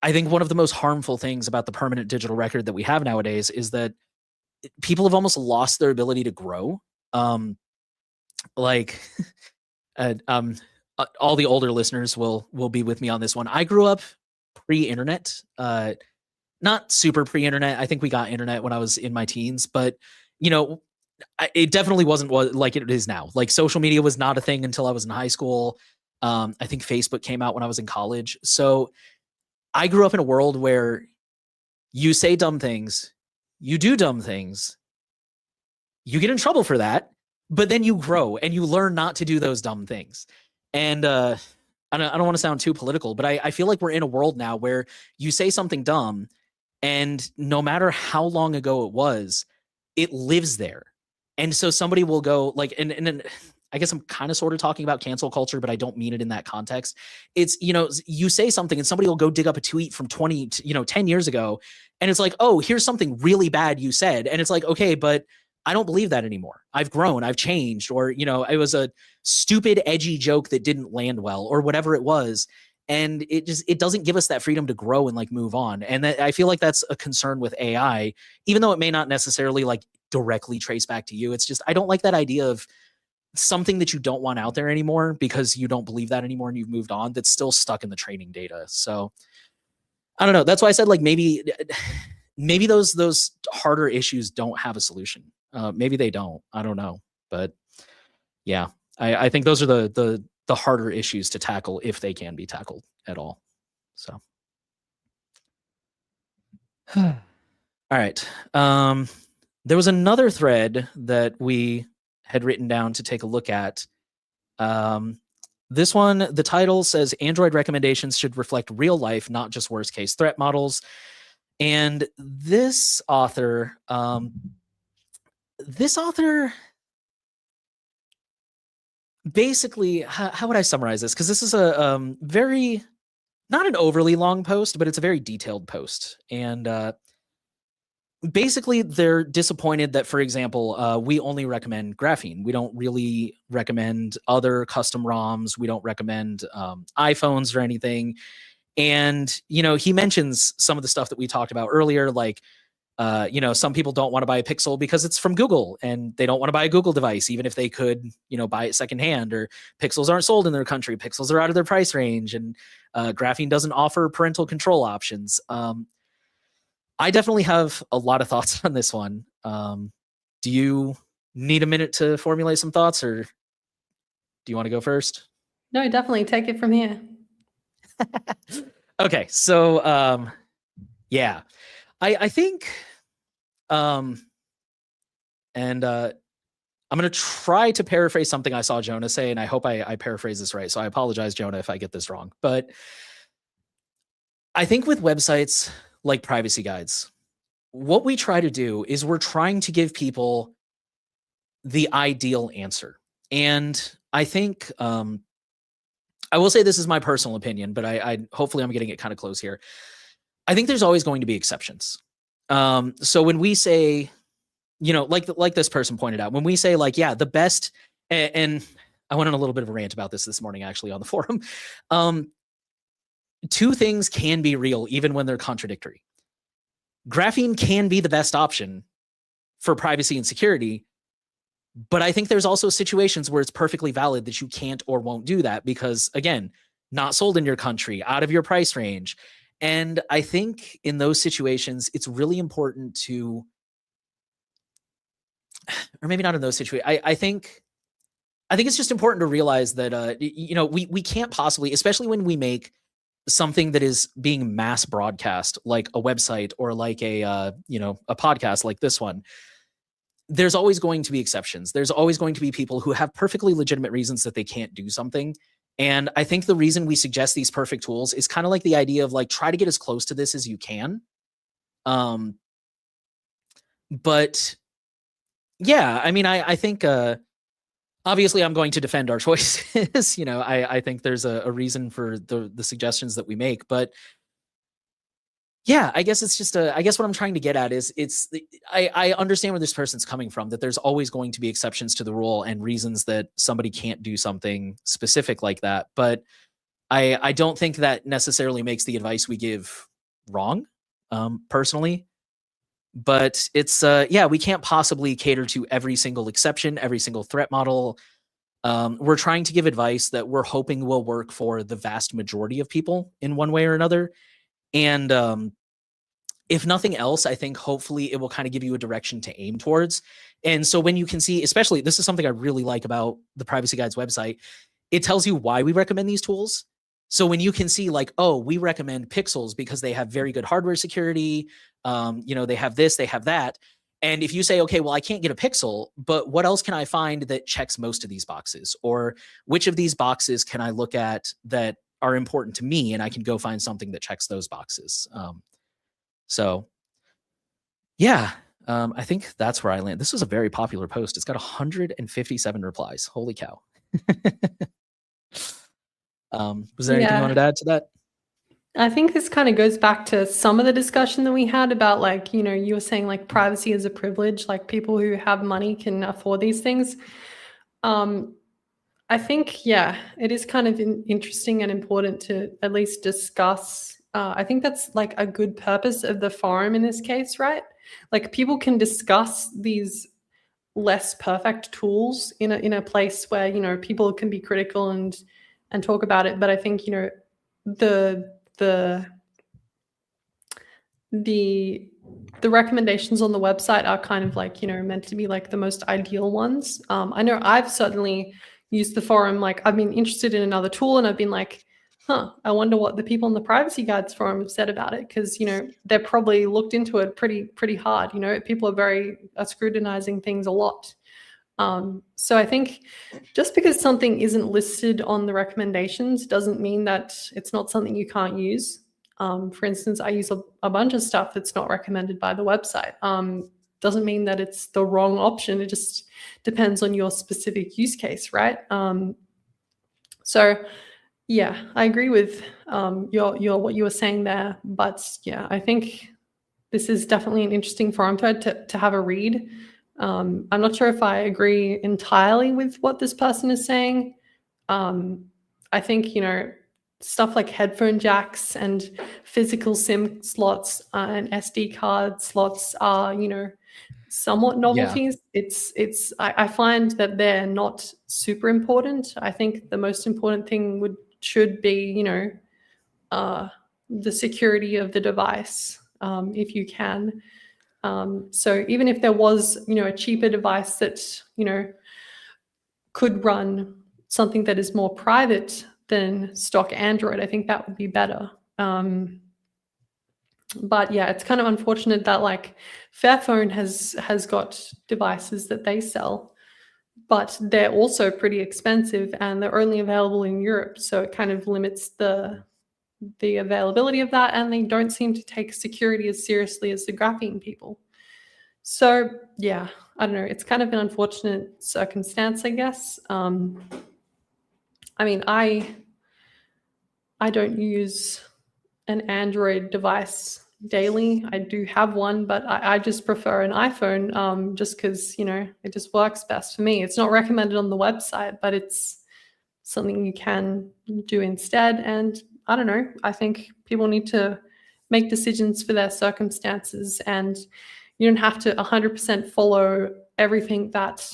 one of the most harmful things about the permanent digital record that we have nowadays is that people have almost lost their ability to grow. Like, all the older listeners will be with me on this one. I grew up pre-internet, not super pre-internet. I think we got internet when I was in my teens, but you know, it definitely wasn't like it is now. Like, social media was not a thing until I was in high school. I think Facebook came out when I was in college. So I grew up in a world where you say dumb things, you do dumb things, you get in trouble for that, but then you grow and you learn not to do those dumb things. And I don't want to sound too political, but I feel like we're in a world now where you say something dumb, and no matter how long ago it was, it lives there. And so somebody will go like, and I guess I'm kind of sort of talking about cancel culture, but I don't mean it in that context. It's, you know, you say something and somebody will go dig up a tweet from 10 years ago. And it's like, oh, here's something really bad you said. And it's like, okay, but I don't believe that anymore. I've grown, I've changed, or, you know, it was a stupid, edgy joke that didn't land well or whatever it was. And it doesn't give us that freedom to grow and like move on. And I feel like that's a concern with AI, even though it may not necessarily like directly trace back to you. It's just, I don't like that idea of something that you don't want out there anymore because you don't believe that anymore and you've moved on, that's still stuck in the training data. So I don't know. That's why I said like maybe those harder issues don't have a solution. Maybe they don't. I don't know. But yeah, I think those are the harder issues to tackle if they can be tackled at all. So all right. There was another thread that we had written down to take a look at. This one, the title says Android recommendations should reflect real life, not just worst case threat models. And this author basically, how would I summarize this? Because this is a very, not an overly long post, but it's a very detailed post. And basically, they're disappointed that, for example, we only recommend graphene. We don't really recommend other custom ROMs. We don't recommend iPhones or anything. And, you know, he mentions some of the stuff that we talked about earlier, like, you know, some people don't want to buy a Pixel because it's from Google and they don't want to buy a Google device, even if they could, you know, buy it secondhand, or Pixels aren't sold in their country. Pixels are out of their price range, and graphene doesn't offer parental control options. I definitely have a lot of thoughts on this one. Do you need a minute to formulate some thoughts, or do you want to go first? No, definitely take it from here. Okay, so yeah, I think, and I'm going to try to paraphrase something I saw Jonah say, and I hope I paraphrase this right. So I apologize, Jonah, if I get this wrong. But I think with websites like privacy guides, what we try to do is we're trying to give people the ideal answer. And I think, I will say this is my personal opinion, but I hopefully I'm getting it kind of close here. I think there's always going to be exceptions. So when we say, you know, like this person pointed out, when we say like, yeah, the best, and I went on a little bit of a rant about this morning, actually, on the forum. Two things can be real, even when they're contradictory. Graphene can be the best option for privacy and security, but I think there's also situations where it's perfectly valid that you can't or won't do that because, again, not sold in your country, out of your price range. And I think in those situations, it's really important to, or maybe not in those situations. I think it's just important to realize that, you know, we can't possibly, especially when we make something that is being mass broadcast, like a website or like a, you know, a podcast like this one. There's always going to be exceptions. There's always going to be people who have perfectly legitimate reasons that they can't do something. And I think the reason we suggest these perfect tools is kind of like the idea of like, try to get as close to this as you can. But yeah, I mean, I think, obviously I'm going to defend our choices. You know, I think there's a reason for the suggestions that we make, but yeah, I guess it's just I guess what I'm trying to get at is I understand where this person's coming from, that there's always going to be exceptions to the rule and reasons that somebody can't do something specific like that. But I don't think that necessarily makes the advice we give wrong, personally. But it's, yeah, we can't possibly cater to every single exception, every single threat model. We're trying to give advice that we're hoping will work for the vast majority of people in one way or another. And if nothing else, I think hopefully it will kind of give you a direction to aim towards. And so when you can see, especially, this is something I really like about the Privacy Guide's website, it tells you why we recommend these tools. So when you can see like, oh, we recommend Pixels because they have very good hardware security, you know, they have this, they have that. And if you say, okay, well, I can't get a Pixel, but what else can I find that checks most of these boxes? Or which of these boxes can I look at that are important to me? And I can go find something that checks those boxes. So yeah, I think that's where I land. This was a very popular post. It's got 157 replies. Holy cow. Was there anything you wanted to add to that? I think this kind of goes back to some of the discussion that we had about, like, you know, you were saying like privacy is a privilege, like people who have money can afford these things. I think, yeah, it is kind of interesting and important to at least discuss. I think that's like a good purpose of the forum in this case, right? Like people can discuss these less perfect tools in a place where, you know, people can be critical and talk about it. But I think, you know, the the recommendations on the website are kind of like, you know, meant to be like the most ideal ones. I know I've certainly used the forum. Like I've been interested in another tool and I've been like, I wonder what the people in the privacy guides forum have said about it. Cause you know, they've probably looked into it pretty hard. You know, people are scrutinizing things a lot. So I think just because something isn't listed on the recommendations doesn't mean that it's not something you can't use. For instance, I use a bunch of stuff that's not recommended by the website. Doesn't mean that it's the wrong option. It just depends on your specific use case, right? So yeah, I agree with your what you were saying there. But yeah, I think this is definitely an interesting forum thread to have a read. I'm not sure if I agree entirely with what this person is saying. I think, you know, stuff like headphone jacks and physical SIM slots and SD card slots are, you know, somewhat novelties. Yeah. I find that they're not super important. I think the most important thing should be, you know, the security of the device, if you can. So even if there was, you know, a cheaper device that, you know, could run something that is more private than stock Android, I think that would be better. But yeah, it's kind of unfortunate that like Fairphone has got devices that they sell, but they're also pretty expensive and they're only available in Europe. So it kind of limits the availability of that, and they don't seem to take security as seriously as the graphene people. So yeah, I don't know. It's kind of an unfortunate circumstance, I guess. I mean, I don't use an Android device daily. I do have one, but I just prefer an iPhone, just because, you know, it just works best for me. It's not recommended on the website, but it's something you can do instead. And I don't know. I think people need to make decisions for their circumstances, and you don't have to 100% follow everything that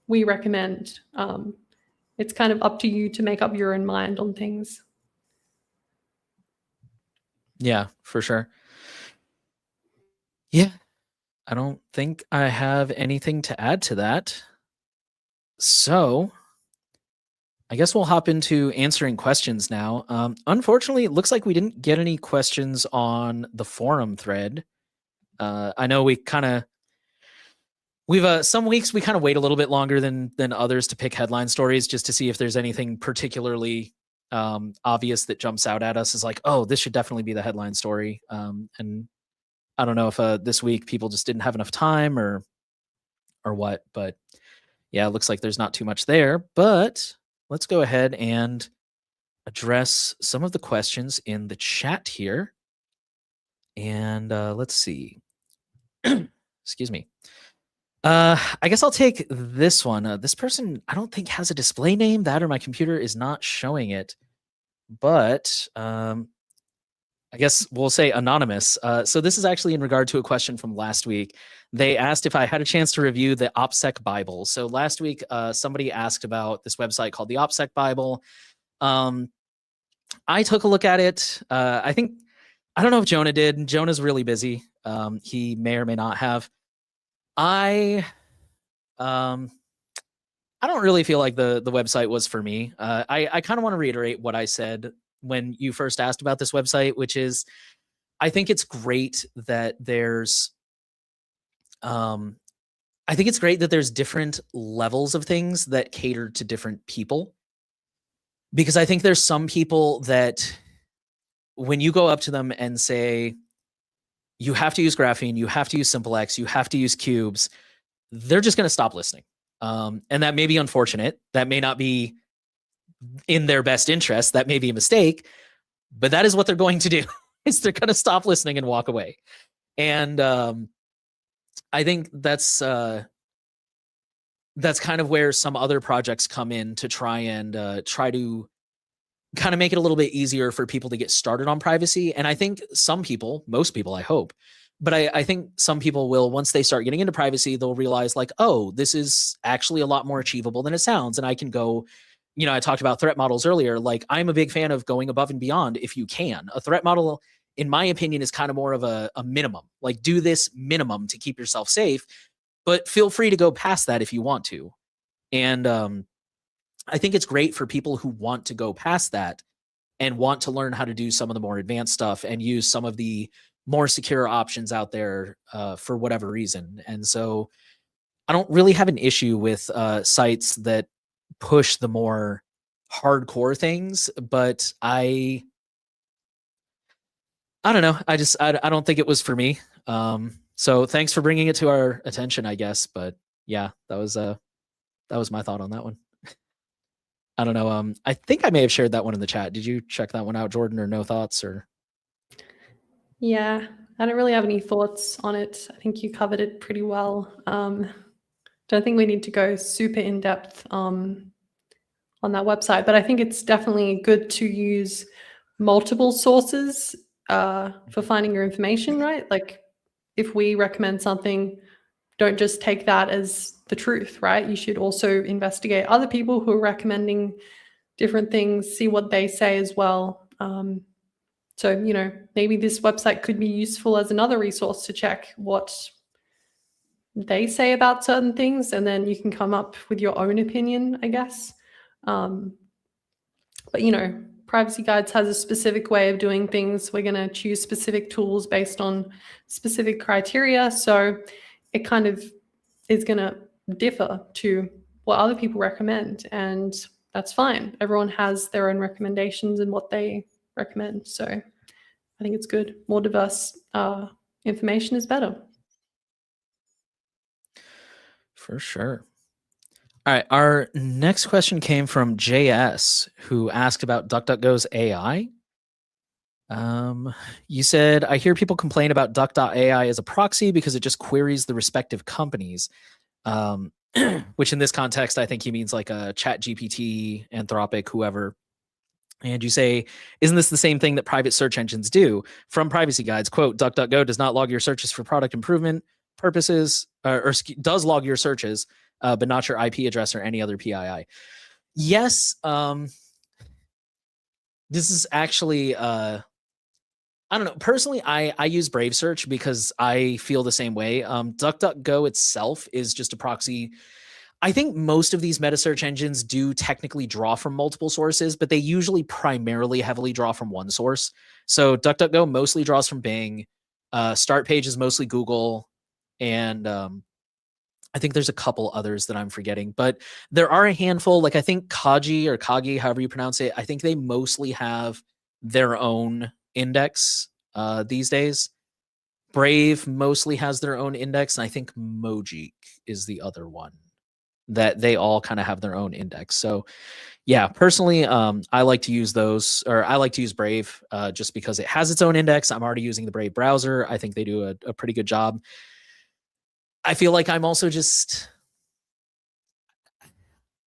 we recommend. It's kind of up to you to make up your own mind on things. Yeah, for sure. Yeah, I don't think I have anything to add to that. So I guess we'll hop into answering questions now. Unfortunately, it looks like we didn't get any questions on the forum thread. I know we've some weeks we kind of wait a little bit longer than others to pick headline stories just to see if there's anything particularly obvious that jumps out at us as like, oh, this should definitely be the headline story. And I don't know if this week people just didn't have enough time or what, but yeah, it looks like there's not too much there. But let's go ahead and address some of the questions in the chat here. And let's see. Excuse me. I guess I'll take this one. This person, I don't think has a display name. That or my computer is not showing it. But I guess we'll say anonymous. So this is actually in regard to a question from last week. They asked if I had a chance to review the OPSEC Bible. So last week, somebody asked about this website called the OPSEC Bible. I took a look at it. I don't know if Jonah did. Jonah's really busy. He may or may not have. I don't really feel like the website was for me. I kind of want to reiterate what I said when you first asked about this website, which is I think it's great that there's different levels of things that cater to different people. Because I think there's some people that when you go up to them and say, you have to use graphene, you have to use simple X, you have to use cubes, they're just going to stop listening. And that may be unfortunate. That may not be in their best interest. That may be a mistake, but that is what they're going to do. Is they're going to stop listening and walk away. And I think that's kind of where some other projects come in to try to kind of make it a little bit easier for people to get started on privacy. And I think some people, most people, I hope, but I think some people will, once they start getting into privacy, they'll realize like, oh, this is actually a lot more achievable than it sounds. And I can go, I talked about threat models earlier. Like, I'm a big fan of going above and beyond if you can. A threat model, in my opinion, is kind of more of a minimum. Like, do this minimum to keep yourself safe, but feel free to go past that if you want to. And I think it's great for people who want to go past that and want to learn how to do some of the more advanced stuff and use some of the more secure options out there for whatever reason. And so I don't really have an issue with sites that push the more hardcore things, but I don't know. I don't think it was for me. So thanks for bringing it to our attention, I guess. But yeah, that was my thought on that one. I don't know. I think I may have shared that one in the chat. Did you check that one out, Jordan, or no thoughts? Or Yeah, I don't really have any thoughts on it. I think you covered it pretty well. Don't think we need to go super in depth on that website, but I think it's definitely good to use multiple sources for finding your information, right? Like, if we recommend something, don't just take that as the truth, right? You should also investigate other people who are recommending different things, see what they say as well. So, maybe this website could be useful as another resource to check what they say about certain things, and then you can come up with your own opinion, I guess. But, Privacy Guides has a specific way of doing things. We're going to choose specific tools based on specific criteria. So it kind of is going to differ to what other people recommend. And that's fine. Everyone has their own recommendations and what they recommend. So I think it's good. More diverse information is better. for sure. All right. Our next question came from JS, who asked about DuckDuckGo's AI. You said, I hear people complain about Duck.ai as a proxy because it just queries the respective companies. Which in this context, I think he means like a ChatGPT, Anthropic, whoever. And you say, isn't this the same thing that private search engines do? From Privacy Guides, quote, DuckDuckGo does not log your searches for product improvement purposes, or does log your searches, but not your IP address or any other PII. Yes, this is actually, I don't know. Personally, I use Brave Search because I feel the same way. DuckDuckGo itself is just a proxy. I think most of these meta search engines do technically draw from multiple sources, but they usually primarily heavily draw from one source. So DuckDuckGo mostly draws from Bing. Start Page is mostly Google. And I think there's a couple others that I'm forgetting, but there are a handful. Like I think Kagi, however you pronounce it, I think they mostly have their own index these days. Brave mostly has their own index, and I think Mojik is the other one that they all kind of have their own index. So yeah, personally, I like to use those, or I like to use Brave just because it has its own index. I'm already using the Brave browser. I think they do a pretty good job. I feel like I'm also just,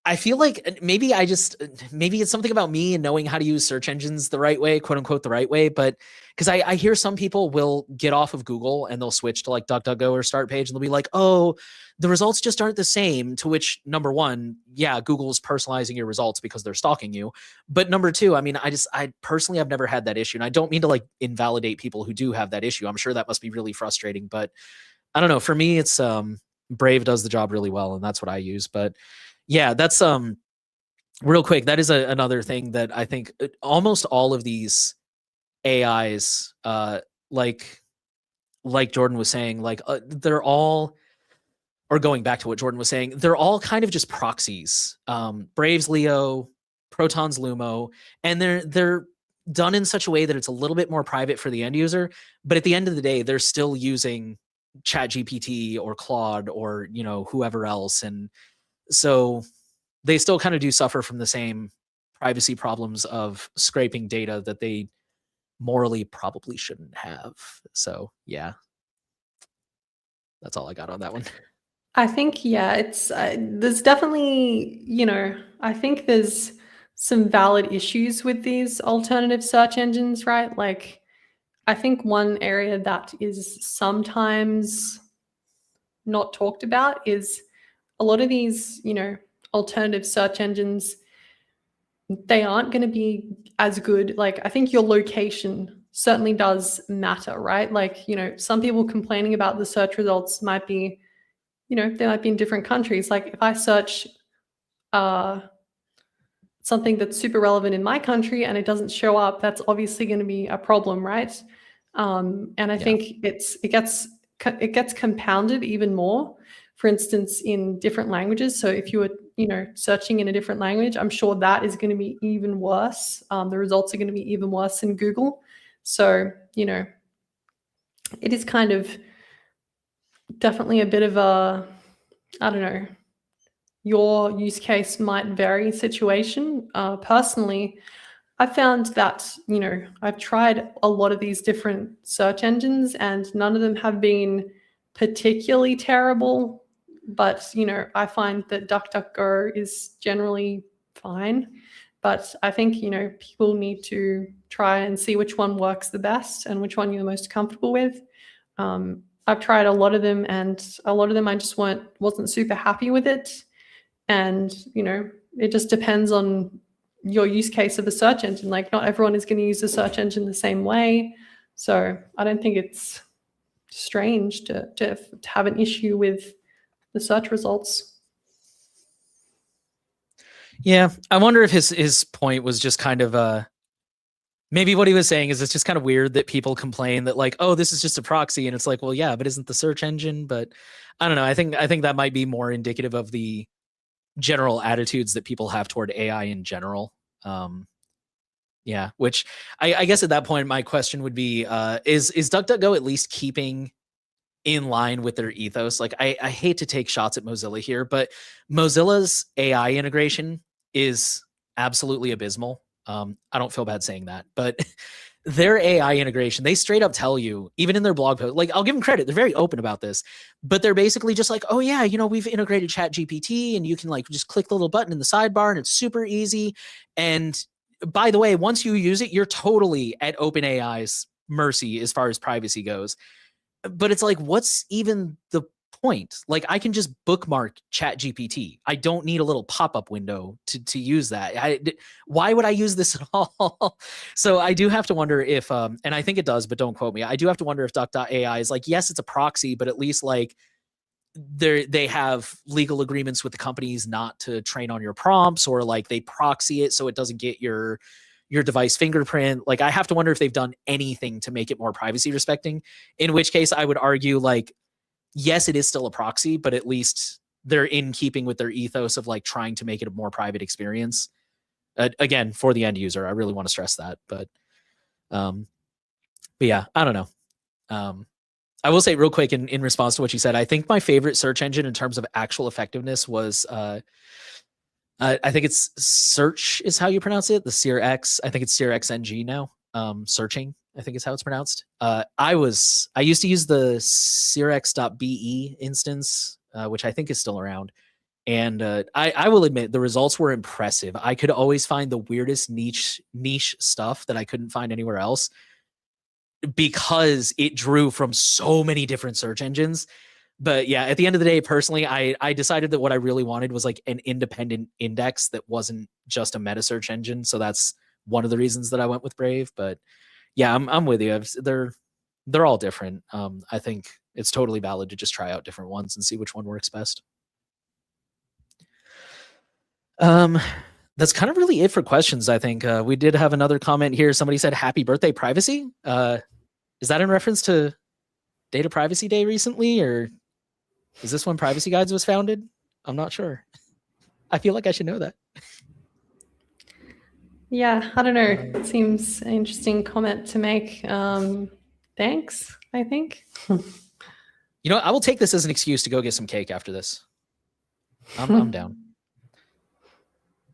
I feel like maybe it's something about me and knowing how to use search engines the right way, quote unquote, the right way. But because I hear some people will get off of Google and they'll switch to like DuckDuckGo or Start Page and they'll be like, oh, the results just aren't the same. To which, number one, yeah, Google's personalizing your results because they're stalking you. But number two, I mean, I personally have never had that issue. And I don't mean to like invalidate people who do have that issue. I'm sure that must be really frustrating, but I don't know. For me, it's Brave does the job really well, and that's what I use. But yeah, that's real quick. That is another thing that I think almost all of these AIs, like Jordan was saying, like they're all, or going back to what Jordan was saying, they're all kind of just proxies. Brave's Leo, Proton's Lumo, and they're done in such a way that it's a little bit more private for the end user. But at the end of the day, they're still using ChatGPT or Claude or, you know, whoever else. And so they still kind of do suffer from the same privacy problems of scraping data that they morally probably shouldn't have. So yeah, that's all I got on that one. I think, yeah, it's there's definitely, you know, I think there's some valid issues with these alternative search engines, right? Like, I think one area that is sometimes not talked about is a lot of these, you know, alternative search engines, they aren't going to be as good. Like, I think your location certainly does matter, right? Like, you know, some people complaining about the search results might be, you know, they might be in different countries. Like, if I search uh, something that's super relevant in my country and it doesn't show up, that's obviously going to be a problem, right? And I think it gets compounded even more. For instance, in different languages. So if you were, you know, searching in a different language, I'm sure that is going to be even worse. The results are going to be even worse in Google. So, you know, it is kind of definitely a bit of a, I don't know, your use case might vary situation. Personally, I found that, you know, I've tried a lot of these different search engines and none of them have been particularly terrible. But, you know, I find that DuckDuckGo is generally fine. But I think, you know, people need to try and see which one works the best and which one you're most comfortable with. I've tried a lot of them and a lot of them I just wasn't super happy with it. And, you know, it just depends on your use case of a search engine. Like, not everyone is going to use the search engine the same way. So I don't think it's strange to have an issue with the search results. Yeah, I wonder if his point was just kind of maybe what he was saying is it's just kind of weird that people complain that like, oh, this is just a proxy, and it's like, well, yeah, but isn't the search engine? But I don't know. I think that might be more indicative of the general attitudes that people have toward AI in general. Yeah, which I guess at that point, my question would be: is DuckDuckGo at least keeping in line with their ethos? Like, I hate to take shots at Mozilla here, but Mozilla's AI integration is absolutely abysmal. I don't feel bad saying that, but their AI integration, they straight up tell you, even in their blog post, like, I'll give them credit, they're very open about this, but they're basically just like, oh yeah, you know, we've integrated Chat GPT and you can like just click the little button in the sidebar and it's super easy. And by the way, once you use it, you're totally at OpenAI's mercy as far as privacy goes. But it's like, what's even the point? Like, I can just bookmark Chat GPT. I don't need a little pop-up window to use that. Why would I use this at all? So I do have to wonder if and I think it does, but don't quote me, I do have to wonder if duck.ai is like, yes, it's a proxy, but at least like they have legal agreements with the companies not to train on your prompts, or like they proxy it so it doesn't get your device fingerprint. Like, I have to wonder if they've done anything to make it more privacy respecting, in which case I would argue like, yes, it is still a proxy, but at least they're in keeping with their ethos of like trying to make it a more private experience. Again, for the end user, I really want to stress that. Um, but yeah, I don't know. I will say real quick in response to what you said, I think my favorite search engine in terms of actual effectiveness was I think it's Search is how you pronounce it. The SearX. I think it's SearXNG now. Searching, I think is how it's pronounced. I used to use the SearX.be instance, which I think is still around. And I will admit the results were impressive. I could always find the weirdest niche stuff that I couldn't find anywhere else because it drew from so many different search engines. But yeah, at the end of the day, personally, I decided that what I really wanted was like an independent index that wasn't just a meta search engine. So that's one of the reasons that I went with Brave. But yeah, I'm with you. They're all different. I think it's totally valid to just try out different ones and see which one works best. That's kind of really it for questions. I think we did have another comment here. Somebody said, "Happy birthday, privacy." Is that in reference to Data Privacy Day recently, or is this when Privacy Guides was founded? I'm not sure. I feel like I should know that. Yeah, I don't know. It seems an interesting comment to make. Thanks, I think. You know, I will take this as an excuse to go get some cake after this. I'm down.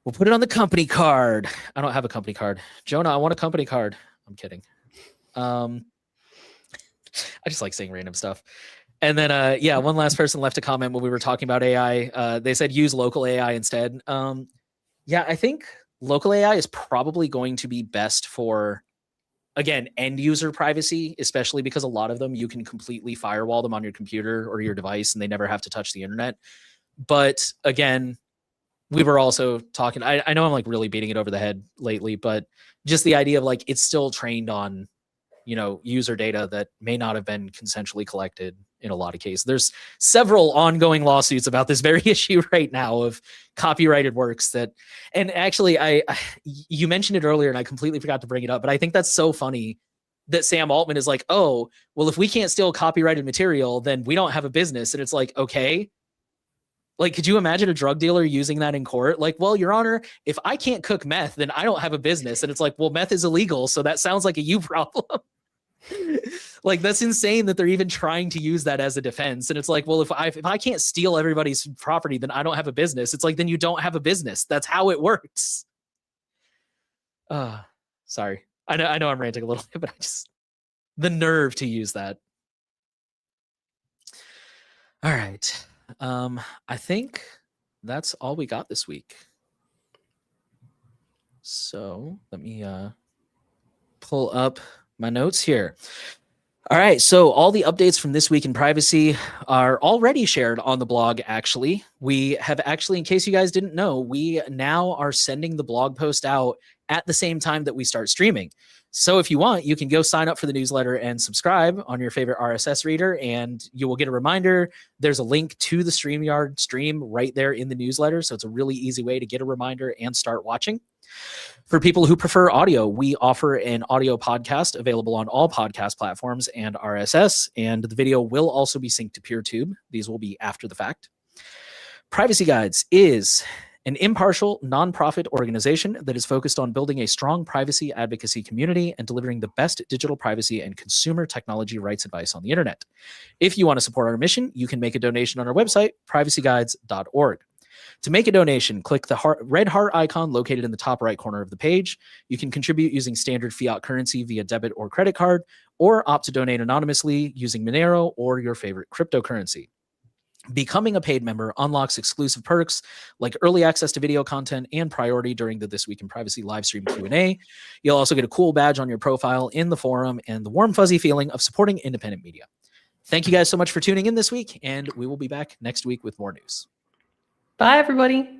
We'll put it on the company card. I don't have a company card. Jonah, I want a company card. I'm kidding. I just like saying random stuff. And then, yeah, one last person left a comment when we were talking about AI. They said use local AI instead. Yeah, I think local AI is probably going to be best for, again, end user privacy, especially because a lot of them, you can completely firewall them on your computer or your device and they never have to touch the internet. But again, we were also talking, I know I'm like really beating it over the head lately, but just the idea of like, it's still trained on, you know, user data that may not have been consensually collected in a lot of cases. There's several ongoing lawsuits about this very issue right now of copyrighted works that, and actually you mentioned it earlier and I completely forgot to bring it up, but I think that's so funny that Sam Altman is like, oh, well, if we can't steal copyrighted material, then we don't have a business. And it's like, okay, like, could you imagine a drug dealer using that in court? Like, well, Your Honor, if I can't cook meth, then I don't have a business. And it's like, well, meth is illegal. So that sounds like a you problem. Like, that's insane that they're even trying to use that as a defense. And it's like, well, if I can't steal everybody's property, then I don't have a business. It's like, then you don't have a business. That's how it works. Sorry. I know I'm ranting a little bit, but I just, the nerve to use that. All right. I think that's all we got this week. So let me pull up my notes here. All right, so all the updates from this week in privacy are already shared on the blog, actually. We have actually, in case you guys didn't know, we now are sending the blog post out at the same time that we start streaming. So if you want, you can go sign up for the newsletter and subscribe on your favorite RSS reader, and you will get a reminder. There's a link to the StreamYard stream right there in the newsletter, so it's a really easy way to get a reminder and start watching. For people who prefer audio, we offer an audio podcast available on all podcast platforms and RSS, and the video will also be synced to PeerTube. These will be after the fact. Privacy Guides is an impartial, nonprofit organization that is focused on building a strong privacy advocacy community and delivering the best digital privacy and consumer technology rights advice on the internet. If you want to support our mission, you can make a donation on our website, privacyguides.org. To make a donation, click the red heart icon located in the top right corner of the page. You can contribute using standard fiat currency via debit or credit card, or opt to donate anonymously using Monero or your favorite cryptocurrency. Becoming a paid member unlocks exclusive perks like early access to video content and priority during the This Week in Privacy live stream Q&A. You'll also get a cool badge on your profile in the forum and the warm, fuzzy feeling of supporting independent media. Thank you guys so much for tuning in this week, and we will be back next week with more news. Bye, everybody.